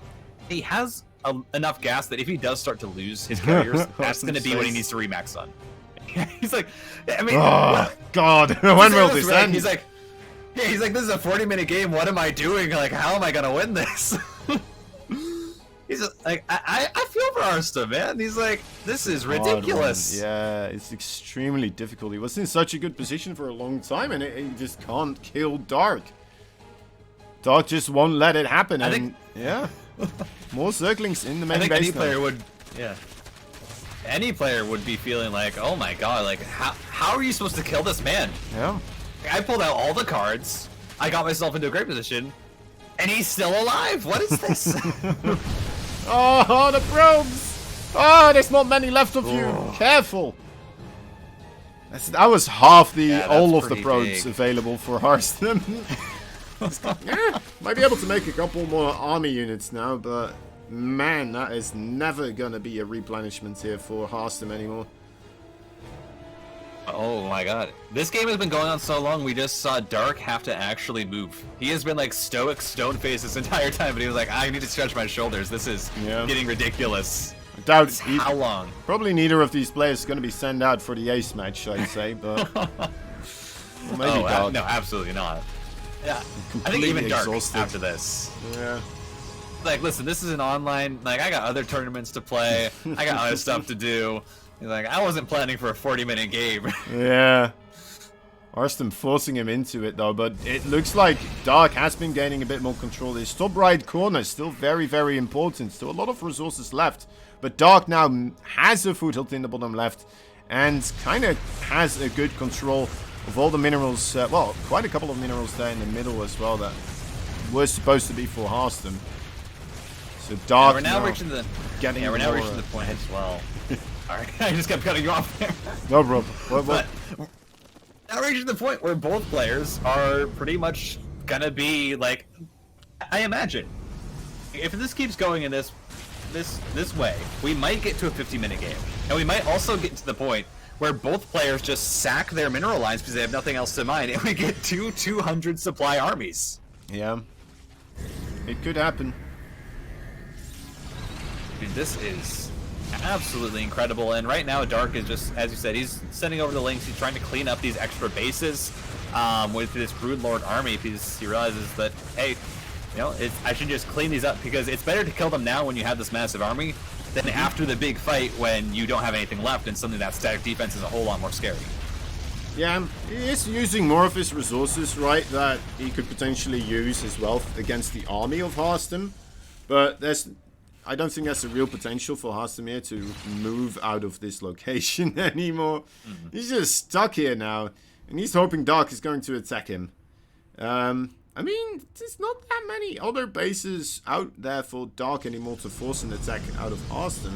He has enough gas that if he does start to lose his carriers, that's going to be what he needs to remax on. He's like, I mean, oh God, when will this end? He's like, yeah, he's like, this is a 40-minute game. What am I doing? Like, how am I going to win this? He's like, I feel for HARSTEM, man. He's like, this is ridiculous. Yeah, it's extremely difficult. He was in such a good position for a long time, and he just can't kill Dark. Dark just won't let it happen. I think, yeah, more Zerglings in the main base. I think any player would, yeah. Any player would be feeling like, oh my god, like, how are you supposed to kill this man? Yeah. I pulled out all the cards, I got myself into a great position, and he's still alive! What is this? Oh, the probes! Oh, there's not many left of you! Careful! That was half the all of the probes available for HARSTEM. Yeah, might be able to make a couple more army units now, but man, that is never gonna be a replenishment here for HARSTEM anymore. Oh my god. This game has been going on so long, we just saw Dark have to actually move. He has been like stoic stone face this entire time, but he was like, I need to stretch my shoulders. This is getting ridiculous. I doubt how long. Probably neither of these players is going to be sent out for the ace match, I'd say, but well, maybe Dark. No, absolutely not. Yeah, I think even Dark after this. Yeah. like, listen, this is an online, like, I got other tournaments to play, I got other stuff to do. He's like, I wasn't planning for a 40-minute game. Yeah. HARSTEM forcing him into it though, but it looks like Dark has been gaining a bit more control. His top right corner is still very, very important. Still a lot of resources left, but Dark now has a foothold in the bottom left and kind of has a good control of all the minerals. Well, quite a couple of minerals there in the middle as well that were supposed to be for HARSTEM. So Dark we're now reaching the point as well. Alright, I just kept cutting you off there. No problem. But now reaching the point where both players are pretty much gonna be like, I imagine, if this keeps going in this way, we might get to a 50-minute game, and we might also get to the point where both players just sack their mineral lines because they have nothing else to mine, and we get 200 supply armies. Yeah, it could happen. Dude, this is absolutely incredible, and right now Dark is just, as you said, he's sending over the links. He's trying to clean up these extra bases with this Broodlord army because he realizes that, hey, you know, I should just clean these up because it's better to kill them now when you have this massive army than after the big fight when you don't have anything left and suddenly that static defense is a whole lot more scary. Yeah, he is using more of his resources, right, that he could potentially use as well against the army of HARSTEM, but I don't think there's a real potential for HARSTEM here to move out of this location anymore. He's just stuck here now, and he's hoping Dark is going to attack him. I mean, there's not that many other bases out there for Dark anymore to force an attack out of HARSTEM.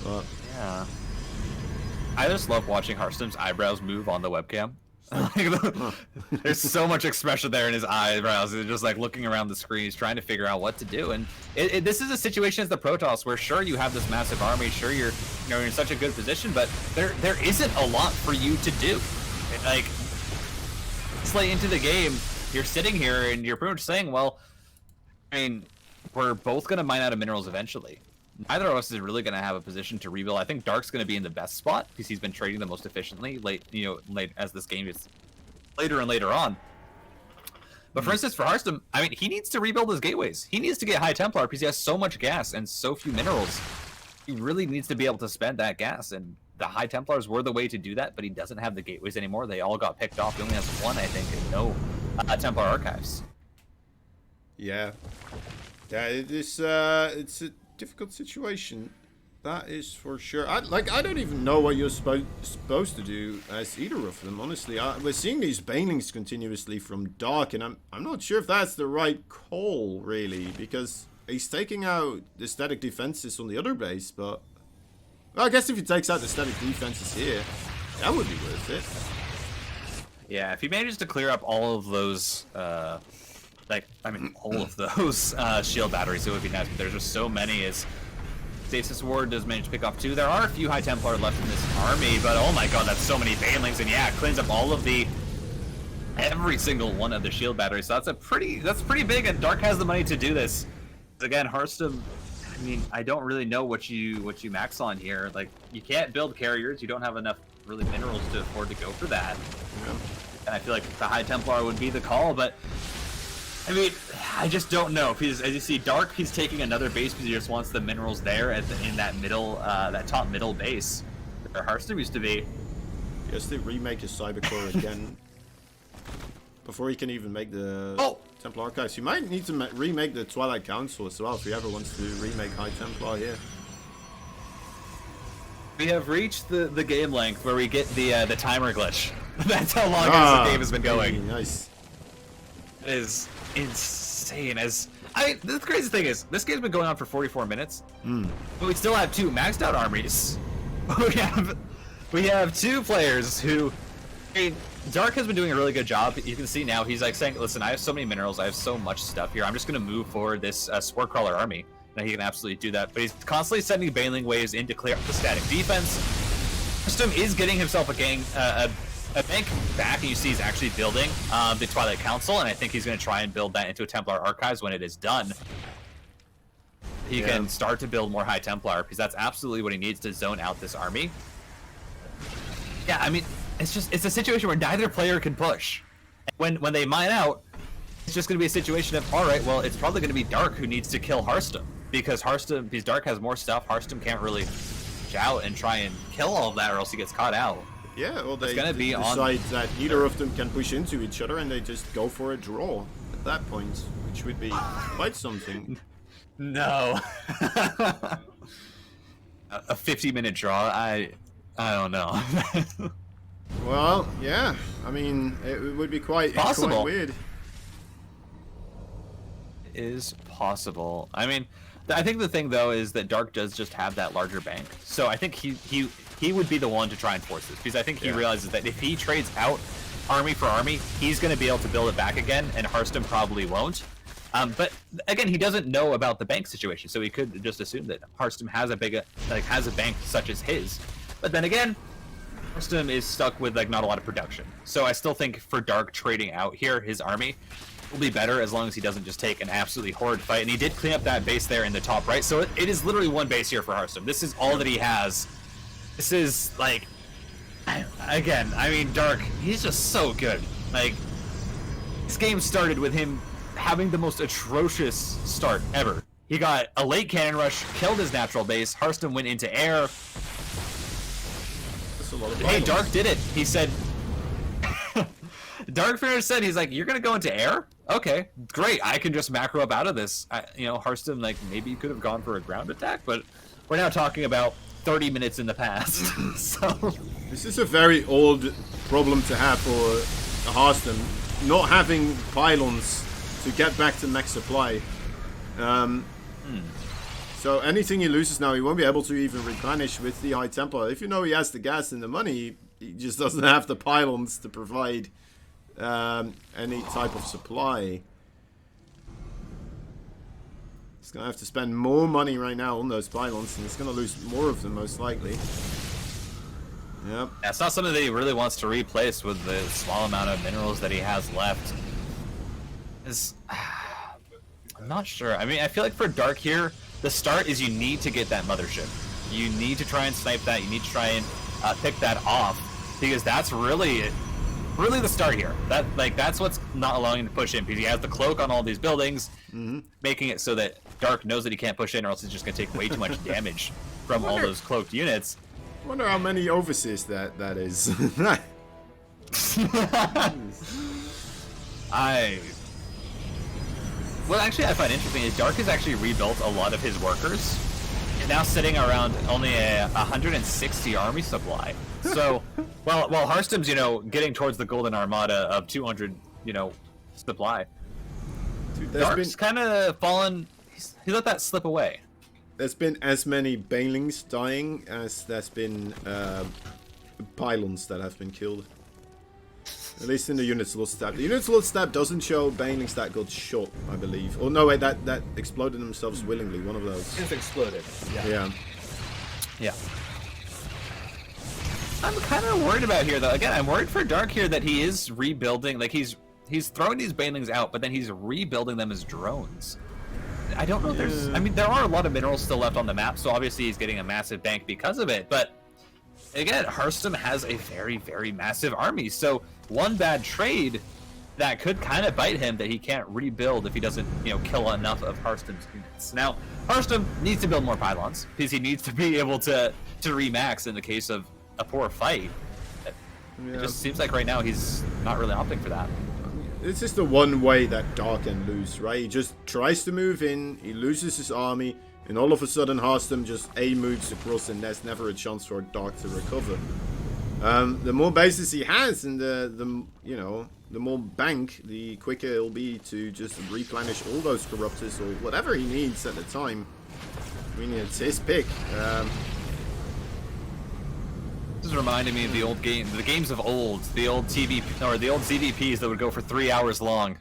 But yeah, I just love watching HARSTEM's eyebrows move on the webcam. There's so much expression there in his eyebrows. They're just like looking around the screen. He's trying to figure out what to do. And this is a situation as the Protoss where sure you have this massive army, sure you're in such a good position, but there isn't a lot for you to do. Like, it's late into the game, you're sitting here and you're pretty much saying, well, I mean, we're both gonna mine out of minerals eventually. Neither of us is really going to have a position to rebuild. I think Dark's going to be in the best spot because he's been trading the most efficiently late as this game gets later and later on. But for instance, for HARSTEM, I mean, he needs to rebuild his gateways. He needs to get High Templar because he has so much gas and so few minerals. He really needs to be able to spend that gas, and the High Templars were the way to do that, but he doesn't have the gateways anymore. They all got picked off. He only has one, I think, and no Templar archives. yeah, it's a difficult situation, that is for sure. I don't even know what you're supposed to do as either of them, honestly. We're seeing these banelings continuously from Dark, and I'm not sure if that's the right call, really, because he's taking out the static defenses on the other base, but well, I guess if he takes out the static defenses here, that would be worth it. Yeah, if he manages to clear up all of those all of those shield batteries, it would be nice, but there's just so many. As Stasis Ward does manage to pick off 2. There are a few High Templar left in this army, but oh my god, that's so many banelings, and yeah, it cleans up all of every single one of the shield batteries, so that's pretty big, and Dark has the money to do this. Again, HARSTEM, I mean, I don't really know what you max on here. Like, you can't build carriers, you don't have enough really minerals to afford to go for that. Yeah. And I feel like the High Templar would be the call, but I mean, I just don't know. Because as you see, Dark, he's taking another base because he just wants the minerals there in that middle, that top middle base where HARSTEM used to be. Yes, they remake his Cybercore again before he can even make the Templar Archives. You might need to remake the Twilight Council as well if he ever wants to remake High Templar here. We have reached the game length where we get the timer glitch. That's how long this game has been going. Nice. It is insane. The crazy thing is, this game's been going on for 44 minutes, but we still have 2 maxed out armies. We have 2 players who, I mean, Dark has been doing a really good job. You can see now he's like saying, listen, I have so many minerals, I have so much stuff here, I'm just going to move forward this Spore Crawler army. And he can absolutely do that, but he's constantly sending Baneling waves in to clear up the static defense. HARSTEM is getting himself a bank back, and you see he's actually building the Twilight Council, and I think he's going to try and build that into a Templar Archives when it is done. He can start to build more High Templar, because that's absolutely what he needs to zone out this army. Yeah, I mean, it's a situation where neither player can push. When they mine out, it's just going to be a situation of, all right, well, it's probably going to be Dark who needs to kill HARSTEM, because Dark has more stuff. HARSTEM can't really reach out and try and kill all of that, or else he gets caught out. Yeah, well, they be decide that neither of them can push into each other, and they just go for a draw at that point, which would be quite something. No. A 50-minute draw? I don't know. Well, yeah. I mean, it would be quite weird. It is possible. I mean, I think the thing though is that Dark does just have that larger bank, so I think he would be the one to try and force this, because I think he realizes that if he trades out army for army, he's going to be able to build it back again, and HARSTEM probably won't. But again, he doesn't know about the bank situation, so he could just assume that HARSTEM has a bank such as his. But then again, HARSTEM is stuck with like not a lot of production. So I still think for Dark trading out here his army will be better as long as he doesn't just take an absolutely horrid fight. And he did clean up that base there in the top right, so it is literally one base here for HARSTEM. This is all that he has. This is like, again, I mean, Dark, he's just so good. Like, this game started with him having the most atrocious start ever. He got a late cannon rush, killed his natural base, HARSTEM went into air. That's a lot of Hey, Dark did it. He said, Darkfire said, he's like, you're gonna go into air? Okay, great. I can just macro up out of this. You know, HARSTEM, like, maybe could have gone for a ground attack, but we're now talking about 30 minutes in the past. So this is a very old problem to have for HARSTEM, not having pylons to get back to max supply. So anything he loses now, he won't be able to even replenish with the High Templar. If you know he has the gas and the money, he just doesn't have the pylons to provide any type of supply. He's going to have to spend more money right now on those pylons, and he's going to lose more of them most likely. Yep. That's not something that he really wants to replace with the small amount of minerals that he has left. I'm not sure. I mean, I feel like for Dark here, the start is you need to get that mothership. You need to try and snipe that. You need to try and pick that off, because that's really the start here. That's what's not allowing him to push in, because he has the cloak on all these buildings, making it so that Dark knows that he can't push in, or else he's just going to take way too much damage from all those cloaked units. I wonder how many overseers that is. What actually I find interesting is Dark has actually rebuilt a lot of his workers. He's now sitting around only a 160 army supply. So, while HARSTEM's, you know, getting towards the Golden Armada of 200, you know, supply, Dude, Dark's kind of fallen. He let that slip away. There's been as many banelings dying as there's been pylons that have been killed. At least in the unit's lost stab. The unit's lost stab doesn't show banelings that got shot, I believe. Oh no, wait, that exploded themselves willingly. One of those. It's exploded. Yeah. Yeah. I'm kind of worried about here, though. Again, I'm worried for Dark here that he is rebuilding. Like he's throwing these banelings out, but then he's rebuilding them as drones. I don't know if there's... I mean, there are a lot of minerals still left on the map, so obviously he's getting a massive bank because of it, but again, HARSTEM has a very, very massive army, so one bad trade that could kind of bite him, that he can't rebuild if he doesn't, you know, kill enough of HARSTEM's units. Now, HARSTEM needs to build more pylons, because he needs to be able to remax in the case of a poor fight. It just seems like right now he's not really opting for that. It's just the one way that Dark can lose, right? He just tries to move in, he loses his army, and all of a sudden HARSTEM just moves across, and there's never a chance for Dark to recover. The more bases he has, and the you know, the more bank, the quicker it'll be to just replenish all those corruptors or whatever he needs at the time. I mean, it's his pick. This is reminding me of the old game, the games of old, the old TV or the old ZVPs that would go for 3 hours long.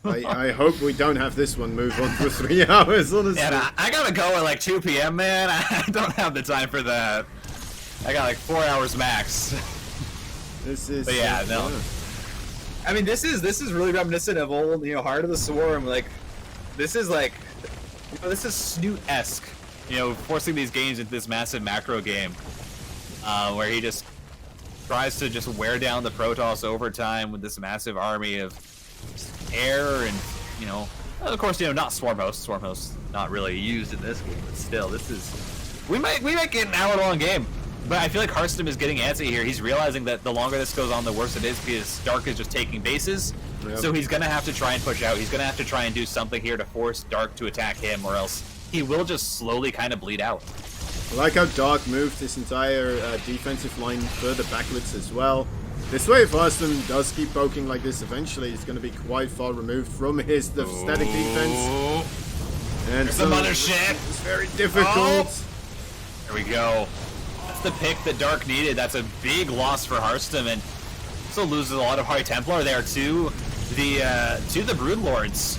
I hope we don't have this one move on for 3 hours, honestly. Yeah, I gotta go at like 2 p.m., man. I don't have the time for that. I got like 4 hours max. This is... But yeah, no. I mean, this is really reminiscent of old, you know, Heart of the Swarm. Like, this is like, you know, this is Snoot-esque. You know, forcing these games into this massive macro game. Where he just tries to just wear down the Protoss over time with this massive army of air and, you know, of course, you know, not Swarm Host. Swarm Host not really used in this game, but still, this is... We might get an hour-long game. But I feel like HARSTEM is getting antsy here. He's realizing that the longer this goes on, the worse it is because Dark is just taking bases. Yep. So he's going to have to try and push out. He's going to have to try and do something here to force Dark to attack him, or else he will just slowly kind of bleed out. I like how Dark moved his entire defensive line further backwards as well. This way, if HARSTEM does keep poking like this, eventually he's going to be quite far removed from his static defense. And there's some other shit. It's very difficult. Oh. There we go. The pick that Dark needed. That's a big loss for HARSTEM, and also loses a lot of High Templar there to the Broodlords.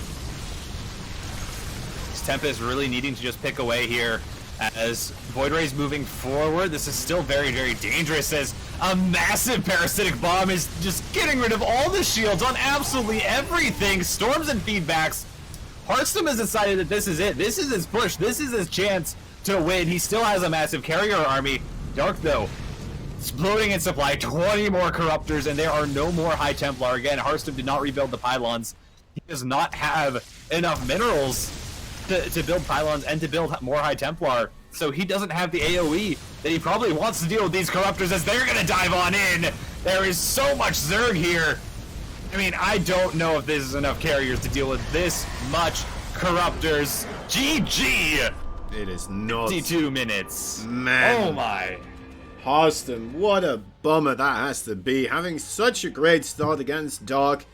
Tempest really needing to just pick away here as Void Ray's moving forward. This is still very, very dangerous as a massive parasitic bomb is just getting rid of all the shields on absolutely everything. Storms and feedbacks. HARSTEM has decided that this is it. This is his push. This is his chance to win. He still has a massive carrier army. Dark, though, exploding in supply, 20 more Corruptors, and there are no more High Templar. Again, HARSTEM did not rebuild the pylons. He does not have enough minerals to build pylons and to build more High Templar, so he doesn't have the AoE that he probably wants to deal with these Corruptors as they're going to dive on in. There is so much Zerg here. I mean, I don't know if this is enough carriers to deal with this much Corruptors. GG! It is not. 52 minutes. Man. Oh my. HARSTEM, what a bummer that has to be. Having such a great start against Dark,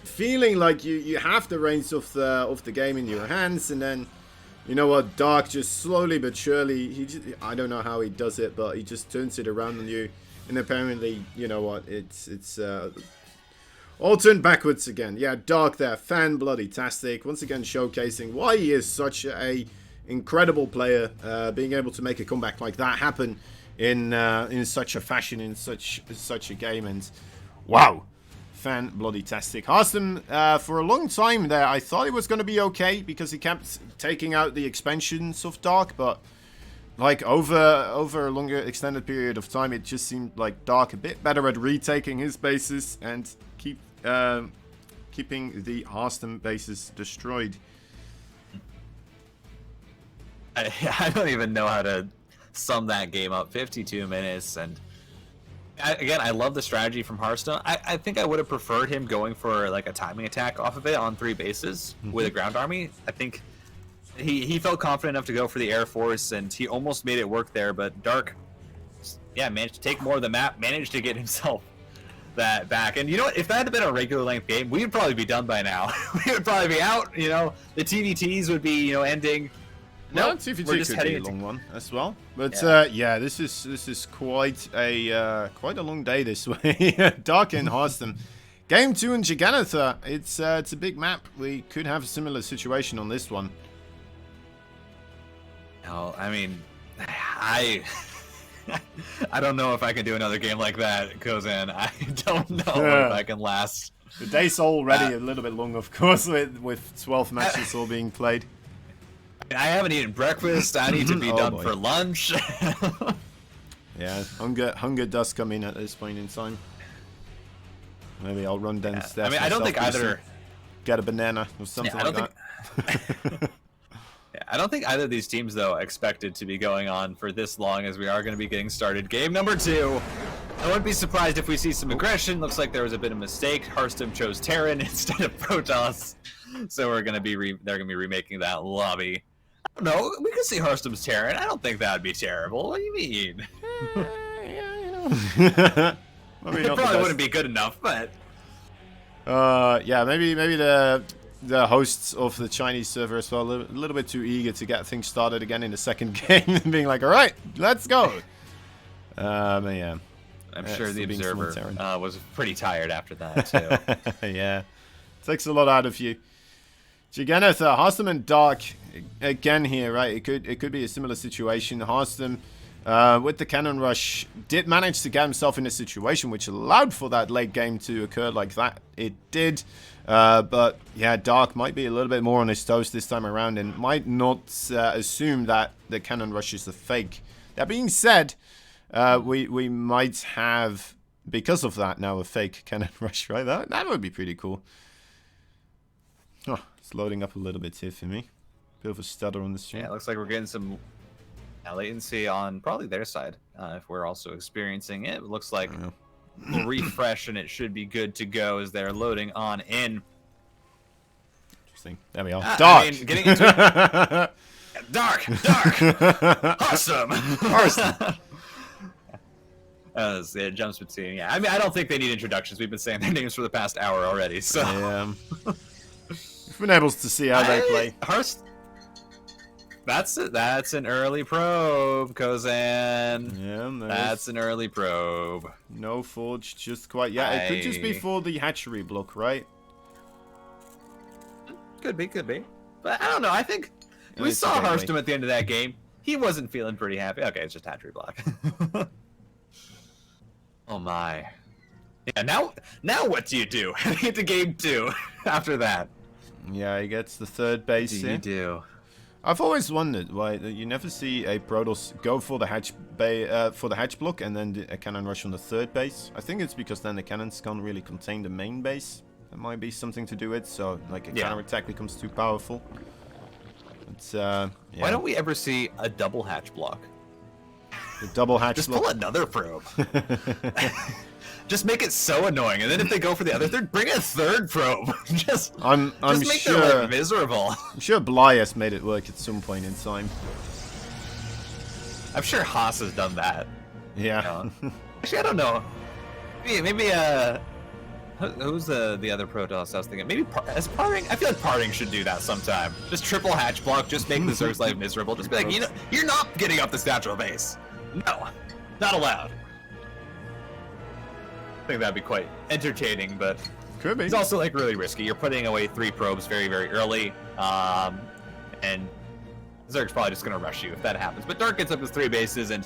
feeling like you have the reins of the game in your hands, and then, you know what, Dark just slowly but surely, I don't know how he does it, but he just turns it around on you, and apparently, you know what, it's all turned backwards again. Yeah, Dark there, fan-bloody-tastic, once again showcasing why he is such a incredible player, being able to make a comeback like that happen in such a fashion, in such a game, and wow, fan-bloody-tastic. HARSTEM, for a long time there, I thought it was going to be okay because he kept taking out the expansions of Dark, but like over a longer extended period of time, it just seemed like Dark a bit better at retaking his bases and keeping the HARSTEM bases destroyed. I don't even know how to sum that game up. 52 minutes, and again, I love the strategy from HARSTEM. I think I would have preferred him going for like a timing attack off of it on 3 bases with a ground army. I think he felt confident enough to go for the Air Force, and he almost made it work there, but Dark, yeah, managed to take more of the map, managed to get himself that back. And you know what, if that had been a regular length game, we would probably be done by now. We would probably be out, you know, the TVTs would be, you know, ending. No, Nope, TVT could be a long one as well. But yeah, this is quite a long day this way. Dark and HARSTEM. Game 2 in Giganotha. It's a big map. We could have a similar situation on this one. No, I mean, I don't know if I can do another game like that, Kozan. I don't know if I can last. The day's already a little bit long, of course, with 12 matches all being played. I haven't eaten breakfast. I need to be done for lunch. Yeah, hunger does come in at this point in time. Maybe I'll run downstairs. I mean, I don't think either. Get a banana or something like that. I don't think either of these teams, though, expected to be going on for this long, as we are going to be getting started. Game number 2. I wouldn't be surprised if we see some aggression. Looks like there was a bit of a mistake. HARSTEM chose Terran instead of Protoss, so we're going to be they're going to be remaking that lobby. I don't know. We could see HARSTEM's Terran. I don't think that would be terrible. What do you mean? Yeah, you know. It probably wouldn't be good enough, but yeah, maybe the hosts of the Chinese server as well, a little bit too eager to get things started again in the second game and being like, all right, let's go. Yeah. I'm sure the Observer was pretty tired after that, too. Yeah. Takes a lot out of you. Giganotha, HARSTEM and Dark again here, right? It could be a similar situation. HARSTEM, with the cannon rush, did manage to get himself in a situation which allowed for that late game to occur like that. It did. But yeah, Dark might be a little bit more on his toes this time around and might not assume that the cannon rush is a fake. That being said, we might have, because of that, now a fake cannon rush, right? That would be pretty cool. Oh, it's loading up a little bit here for me. Bit of a stutter on the stream. Yeah, it looks like we're getting some latency on probably their side. If we're also experiencing it, it looks like we'll refresh and it should be good to go as they're loading on in. Interesting. There we are. Dark. I mean, getting into it. Dark. Awesome. It jumps between. Yeah, I mean, I don't think they need introductions. We've been saying their names for the past hour already. So yeah. We've been able to see how they play. That's an early probe, Kozan. Yeah, that's an early probe. No forge just quite. Yeah, it could just be for the hatchery block, right? Could be. But I don't know. I think we saw HARSTEM at the end of that game. He wasn't feeling pretty happy. Okay, it's just hatchery block. Oh my. Yeah, now what do you do? Get to game 2 after that. Yeah, he gets the third base here. You do. I've always wondered why you never see a Protoss go for the hatch block and then a cannon rush on the third base. I think it's because then the cannons can't really contain the main base. That might be something to do with. So like a counter attack becomes too powerful. But, yeah. Why don't we ever see a double hatch block? The double hatch Just block. pull another probe. Just make it so annoying, and then if they go for the other third, bring a third probe. just make sure, their life miserable. I'm sure Bly has made it work at some point in time. I'm sure Haas has done that. Yeah. You know? Actually, I don't know. Maybe who's the other Protoss I was thinking? Maybe as Parting. I feel like Parting should do that sometime. Just triple hatch block. Just make the Zerg's life miserable. Just be like, you know, you're not getting up this natural base. No, not allowed. I think that'd be quite entertaining, but could be. It's also like really risky. You're putting away 3 probes very, very early, and Zerg's probably just gonna rush you if that happens. But Dark gets up his 3 bases, and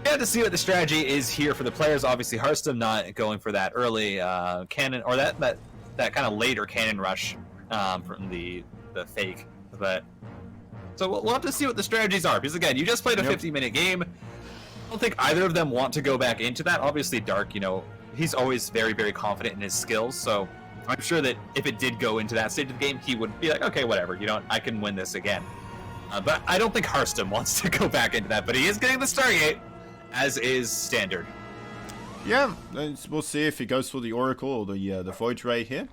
you have to see what the strategy is here for the players. Obviously, HARSTEM not going for that early cannon or that kind of later cannon rush from the fake. But so we'll have to see what the strategies are, because again, you just played a 50-minute game. I don't think either of them want to go back into that. Obviously, Dark, you know, he's always very, very confident in his skills, so I'm sure that if it did go into that stage of the game, he would be like, okay, whatever, you know, I can win this again. But I don't think HARSTEM wants to go back into that, but he is getting the Stargate, as is standard. Yeah, we'll see if he goes for the Oracle or the Void Ray here.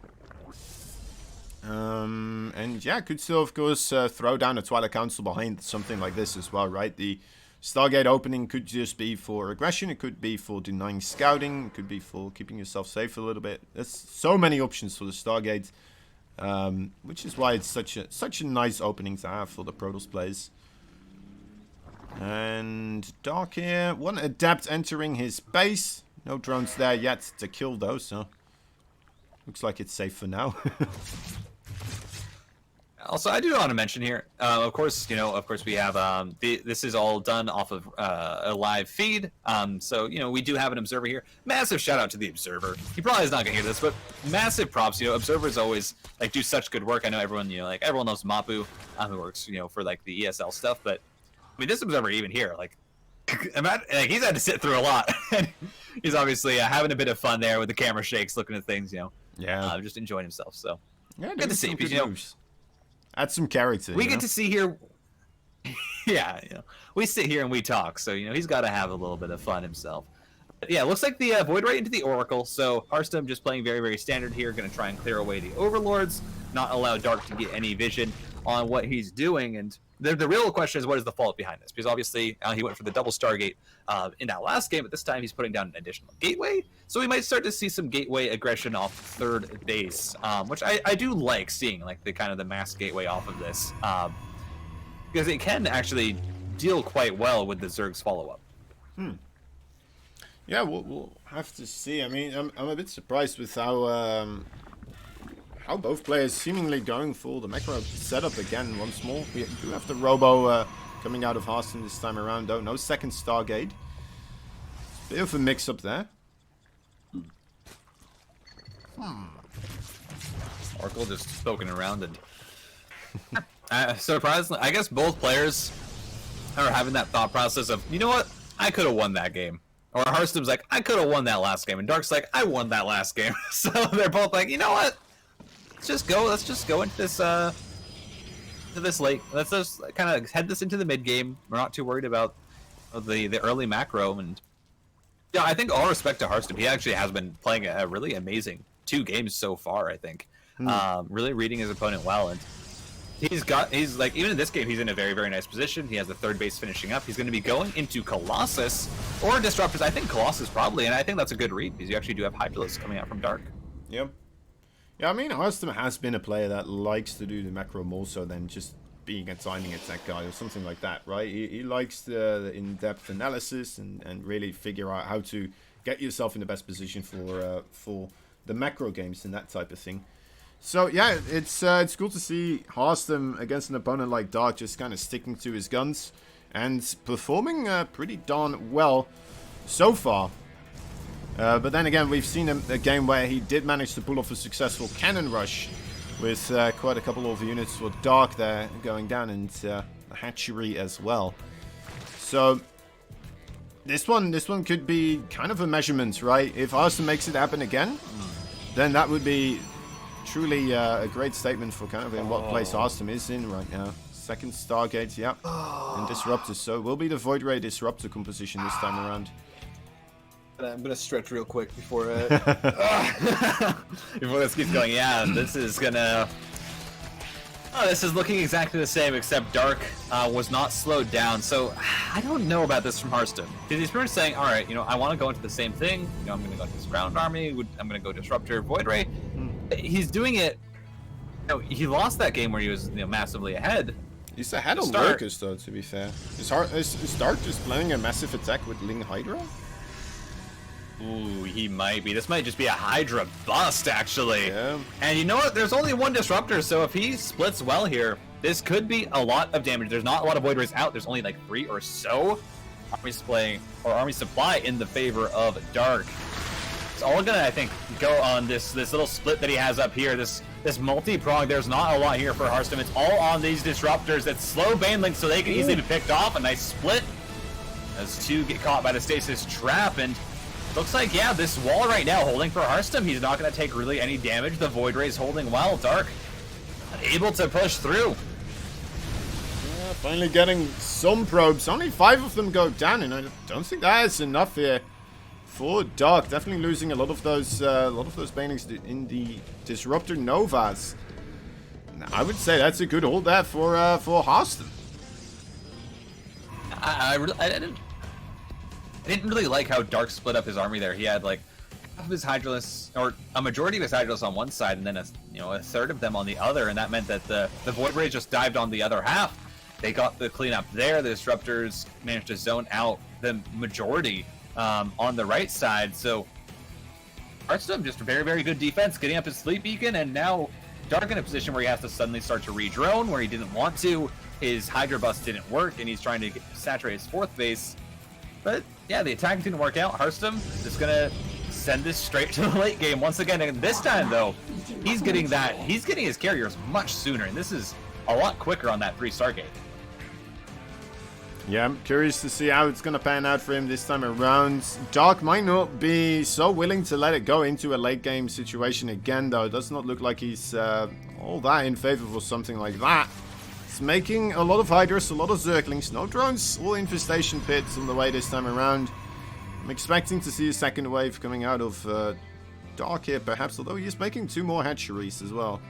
And yeah, could still, of course, throw down a Twilight Council behind something like this as well, right? The Stargate opening could just be for aggression, it could be for denying scouting, it could be for keeping yourself safe a little bit. There's so many options for the Stargate, which is why it's such a nice opening to have for the Protoss players. And Dark here, one Adept entering his base. No drones there yet to kill though, so looks like it's safe for now. Also, I do want to mention here, of course, we have, this is all done off of a live feed, so, you know, we do have an observer here. Massive shout out to the observer. He probably is not going to hear this, but massive props, you know, observers always, like, do such good work. I know everyone, you know, like, everyone knows Mapu, who works, you know, for, like, the ESL stuff, but, I mean, this observer even here, like, he's had to sit through a lot. He's obviously having a bit of fun there with the camera shakes, looking at things, you know. Yeah. Just enjoying himself, so. Yeah, good to see, because, you know, add some character. We get to see here. Yeah, you know, we sit here and we talk, so you know he's got to have a little bit of fun himself. But yeah, looks like the Void right into the Oracle. So HARSTEM just playing very, very standard here, going to try and clear away the Overlords, not allow Dark to get any vision on what he's doing. And the real question is, what is the fault behind this? Because obviously he went for the double Stargate in that last game, but this time he's putting down an additional gateway. So we might start to see some gateway aggression off third base, which I do like seeing, like the kind of the mass gateway off of this, because it can actually deal quite well with the Zerg's follow-up. Yeah, we'll have to see. I mean, I'm a bit surprised with how both players seemingly going for the macro setup again once more. We do have the Robo coming out of HARSTEM this time around, though. No second Stargate. Bit of a mix-up there. Oracle just poking around, and surprisingly, I guess both players are having that thought process of, you know what, I could have won that game. Or HARSTEM's like, I could have won that last game, and Dark's like, I won that last game. So they're both like, you know what, let's just go into this late. Let's just kind of head this into the mid game. We're not too worried about the early macro, and yeah, I think all respect to HARSTEM. He actually has been playing a really amazing 2 games so far, I think. Really reading his opponent well, and he's like, even in this game, he's in a very, very nice position. He has the 3rd base finishing up. He's going to be going into Colossus or Disruptors. I think Colossus probably, and I think that's a good read because you actually do have Hydralisk coming out from Dark. Yep. Yeah, I mean, HARSTEM has been a player that likes to do the macro more so than just being a timing attack guy or something like that, right? He likes the in-depth analysis and really figure out how to get yourself in the best position for the macro games and that type of thing. So yeah, it's cool to see HARSTEM against an opponent like Dark just kind of sticking to his guns and performing pretty darn well so far. But then again, we've seen a game where he did manage to pull off a successful cannon rush with quite a couple of units for Dark there going down, and the hatchery as well. So this one could be kind of a measurement, right? If HARSTEM makes it happen again, then that would be truly a great statement for kind of in what place HARSTEM is in right now. 2nd Stargate, yep, and Disruptor. So will be the Void Ray Disruptor composition this time around. I'm gonna stretch real quick before before this keeps going. Yeah, this is gonna. Oh, this is looking exactly the same, except Dark was not slowed down. So I don't know about this from HARSTEM, because he's pretty much saying, all right, I want to go into the same thing. I'm going to go into this ground army. I'm going to go Disruptor, Void Ray. He's doing it. He lost that game where he was massively ahead. He's ahead on Lurkers, though, to be fair. Is Dark just planning a massive attack with Ling Hydra? Ooh, he might be. This might just be a Hydra bust, actually. Yeah. And you know what? There's only 1 Disruptor, so if he splits well here, this could be a lot of damage. There's not a lot of Void Rays out. There's only like 3 or so. Army supply in the favor of Dark. It's all gonna, I think, go on this little split that he has up here. This multi-prong. There's not a lot here for HARSTEM. It's all on these Disruptors that slow Baneling so they can easily be picked off. A nice split as 2 get caught by the Stasis Trap, and looks like, yeah, this wall right now holding for HARSTEM. He's not going to take really any damage. The Void Ray's holding well. Dark able to push through. Yeah, finally getting some probes. Only 5 of them go down, and I don't think that is enough here for Dark. Definitely losing a lot of those banelings in the Disruptor Novas. I would say that's a good hold there for HARSTEM. I didn't really like how Dark split up his army there. He had like half of his Hydralisks, or a majority of his Hydralisks on one side, and then a 1/3 of them on the other, and that meant that the Void Ray just dived on the other half. They got the cleanup there. The Disruptors managed to zone out the majority on the right side. So HARSTEM just a very, very good defense, getting up his Sleep Beacon, and now Dark in a position where he has to suddenly start to re-drone where he didn't want to. His Hydra bust didn't work, and he's trying to saturate his 4th base. But yeah, the attack didn't work out. HARSTEM is gonna send this straight to the late game once again. And this time though, he's getting his carriers much sooner, and this is a lot quicker on that 3 Stargate. Yeah, I'm curious to see how it's gonna pan out for him this time around. Dark might not be so willing to let it go into a late game situation again, though. It does not look like he's all that in favor for something like that. It's making a lot of Hydras, a lot of Zerglings, no drones, all infestation pits on the way this time around. I'm expecting to see a second wave coming out of Dark here, perhaps, although he is making 2 more hatcheries as well.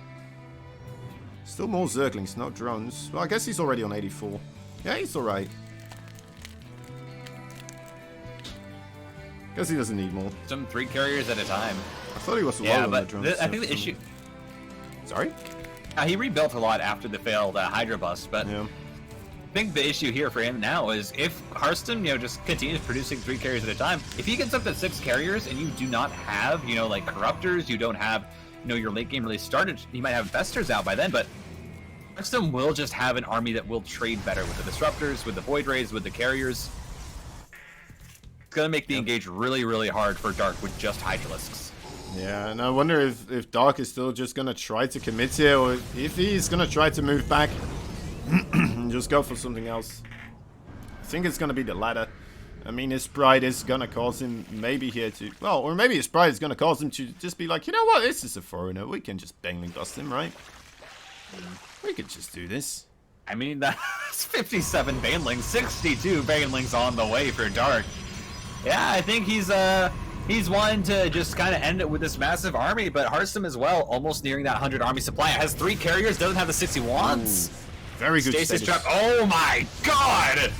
Still more Zerglings, no drones. Well, I guess he's already on 84. Yeah, he's alright. Guess he doesn't need more. Some 3 carriers at a time. I thought he was low on the drones. I think the issue... Sorry? He rebuilt a lot after the failed Hydra bust, but yeah. I think the issue here for him now is if HARSTEM, just continues producing 3 carriers at a time, if he gets up to 6 carriers and you do not have, like Corruptors, you don't have, your late game really started, you might have Vesters out by then, but HARSTEM will just have an army that will trade better with the Disruptors, with the Void Rays, with the carriers. It's going to make the engage really, really hard for Dark with just Hydralisks. Yeah, and I wonder if Dark is still just going to try to commit here, or if he's going to try to move back and just go for something else. I think it's going to be the latter. I mean, his pride is gonna cause him maybe here to... Well, or maybe his pride is gonna cause him to just be like, you know what, this is a foreigner. We can just bangling bust him, right? We could just do this. I mean, that's 57 banelings, 62 banelings on the way for Dark. Yeah, I think he's wanting to just kind of end it with this massive army, but HARSTEM as well, almost nearing that 100 army supply. It has 3 carriers, doesn't have the 60 wants. Very good Stasis status. trap. Oh my god!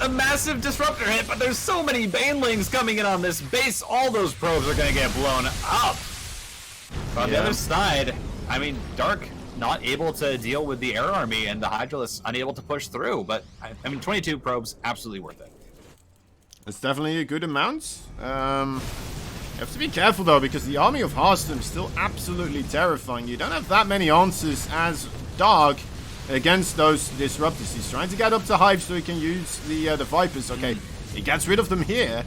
A massive disruptor hit, but there's so many banelings coming in on this base. All those probes are going to get blown up. On the other side, I mean, Dark not able to deal with the air army and the Hydralisk unable to push through. But, I mean, 22 probes, absolutely worth it. It's definitely a good amount. You have to be careful, though, because the army of HARSTEM is still absolutely terrifying. You don't have that many answers as Dark against those disruptors. He's trying to get up to Hive so he can use the Vipers. Okay, he gets rid of them here.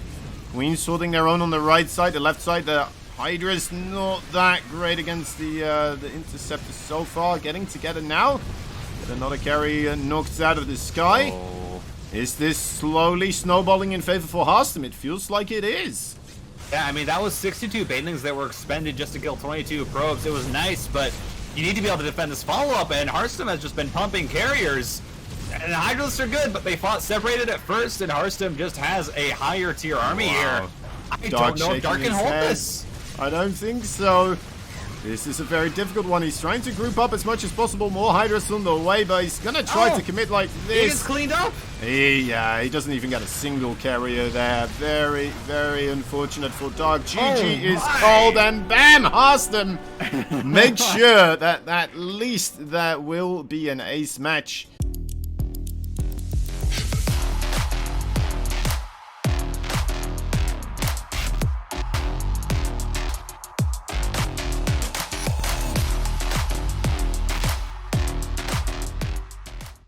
Queen's holding their own on the right side. The left side, the Hydra's not that great against the Interceptor so far. Getting together now. Get another carry knocked out of the sky. Oh. Is this slowly snowballing in favor for HARSTEM? It feels like it is. Yeah, I mean, that was 62 banelings that were expended just to kill 22 probes. It was nice, but you need to be able to defend this follow-up, and HARSTEM has just been pumping carriers. And the Hydralisks are good, but they fought separated at first, and HARSTEM just has a higher tier army here. I don't know if Dark can hold this. I don't think so. This is a very difficult one. He's trying to group up as much as possible. More Hydras on the way, but he's gonna try to commit like this. He gets cleaned up. He doesn't even get a single carrier there. Very, very unfortunate for Dark. GG is called, and bam, HARSTEM. Make sure that at least there will be an ace match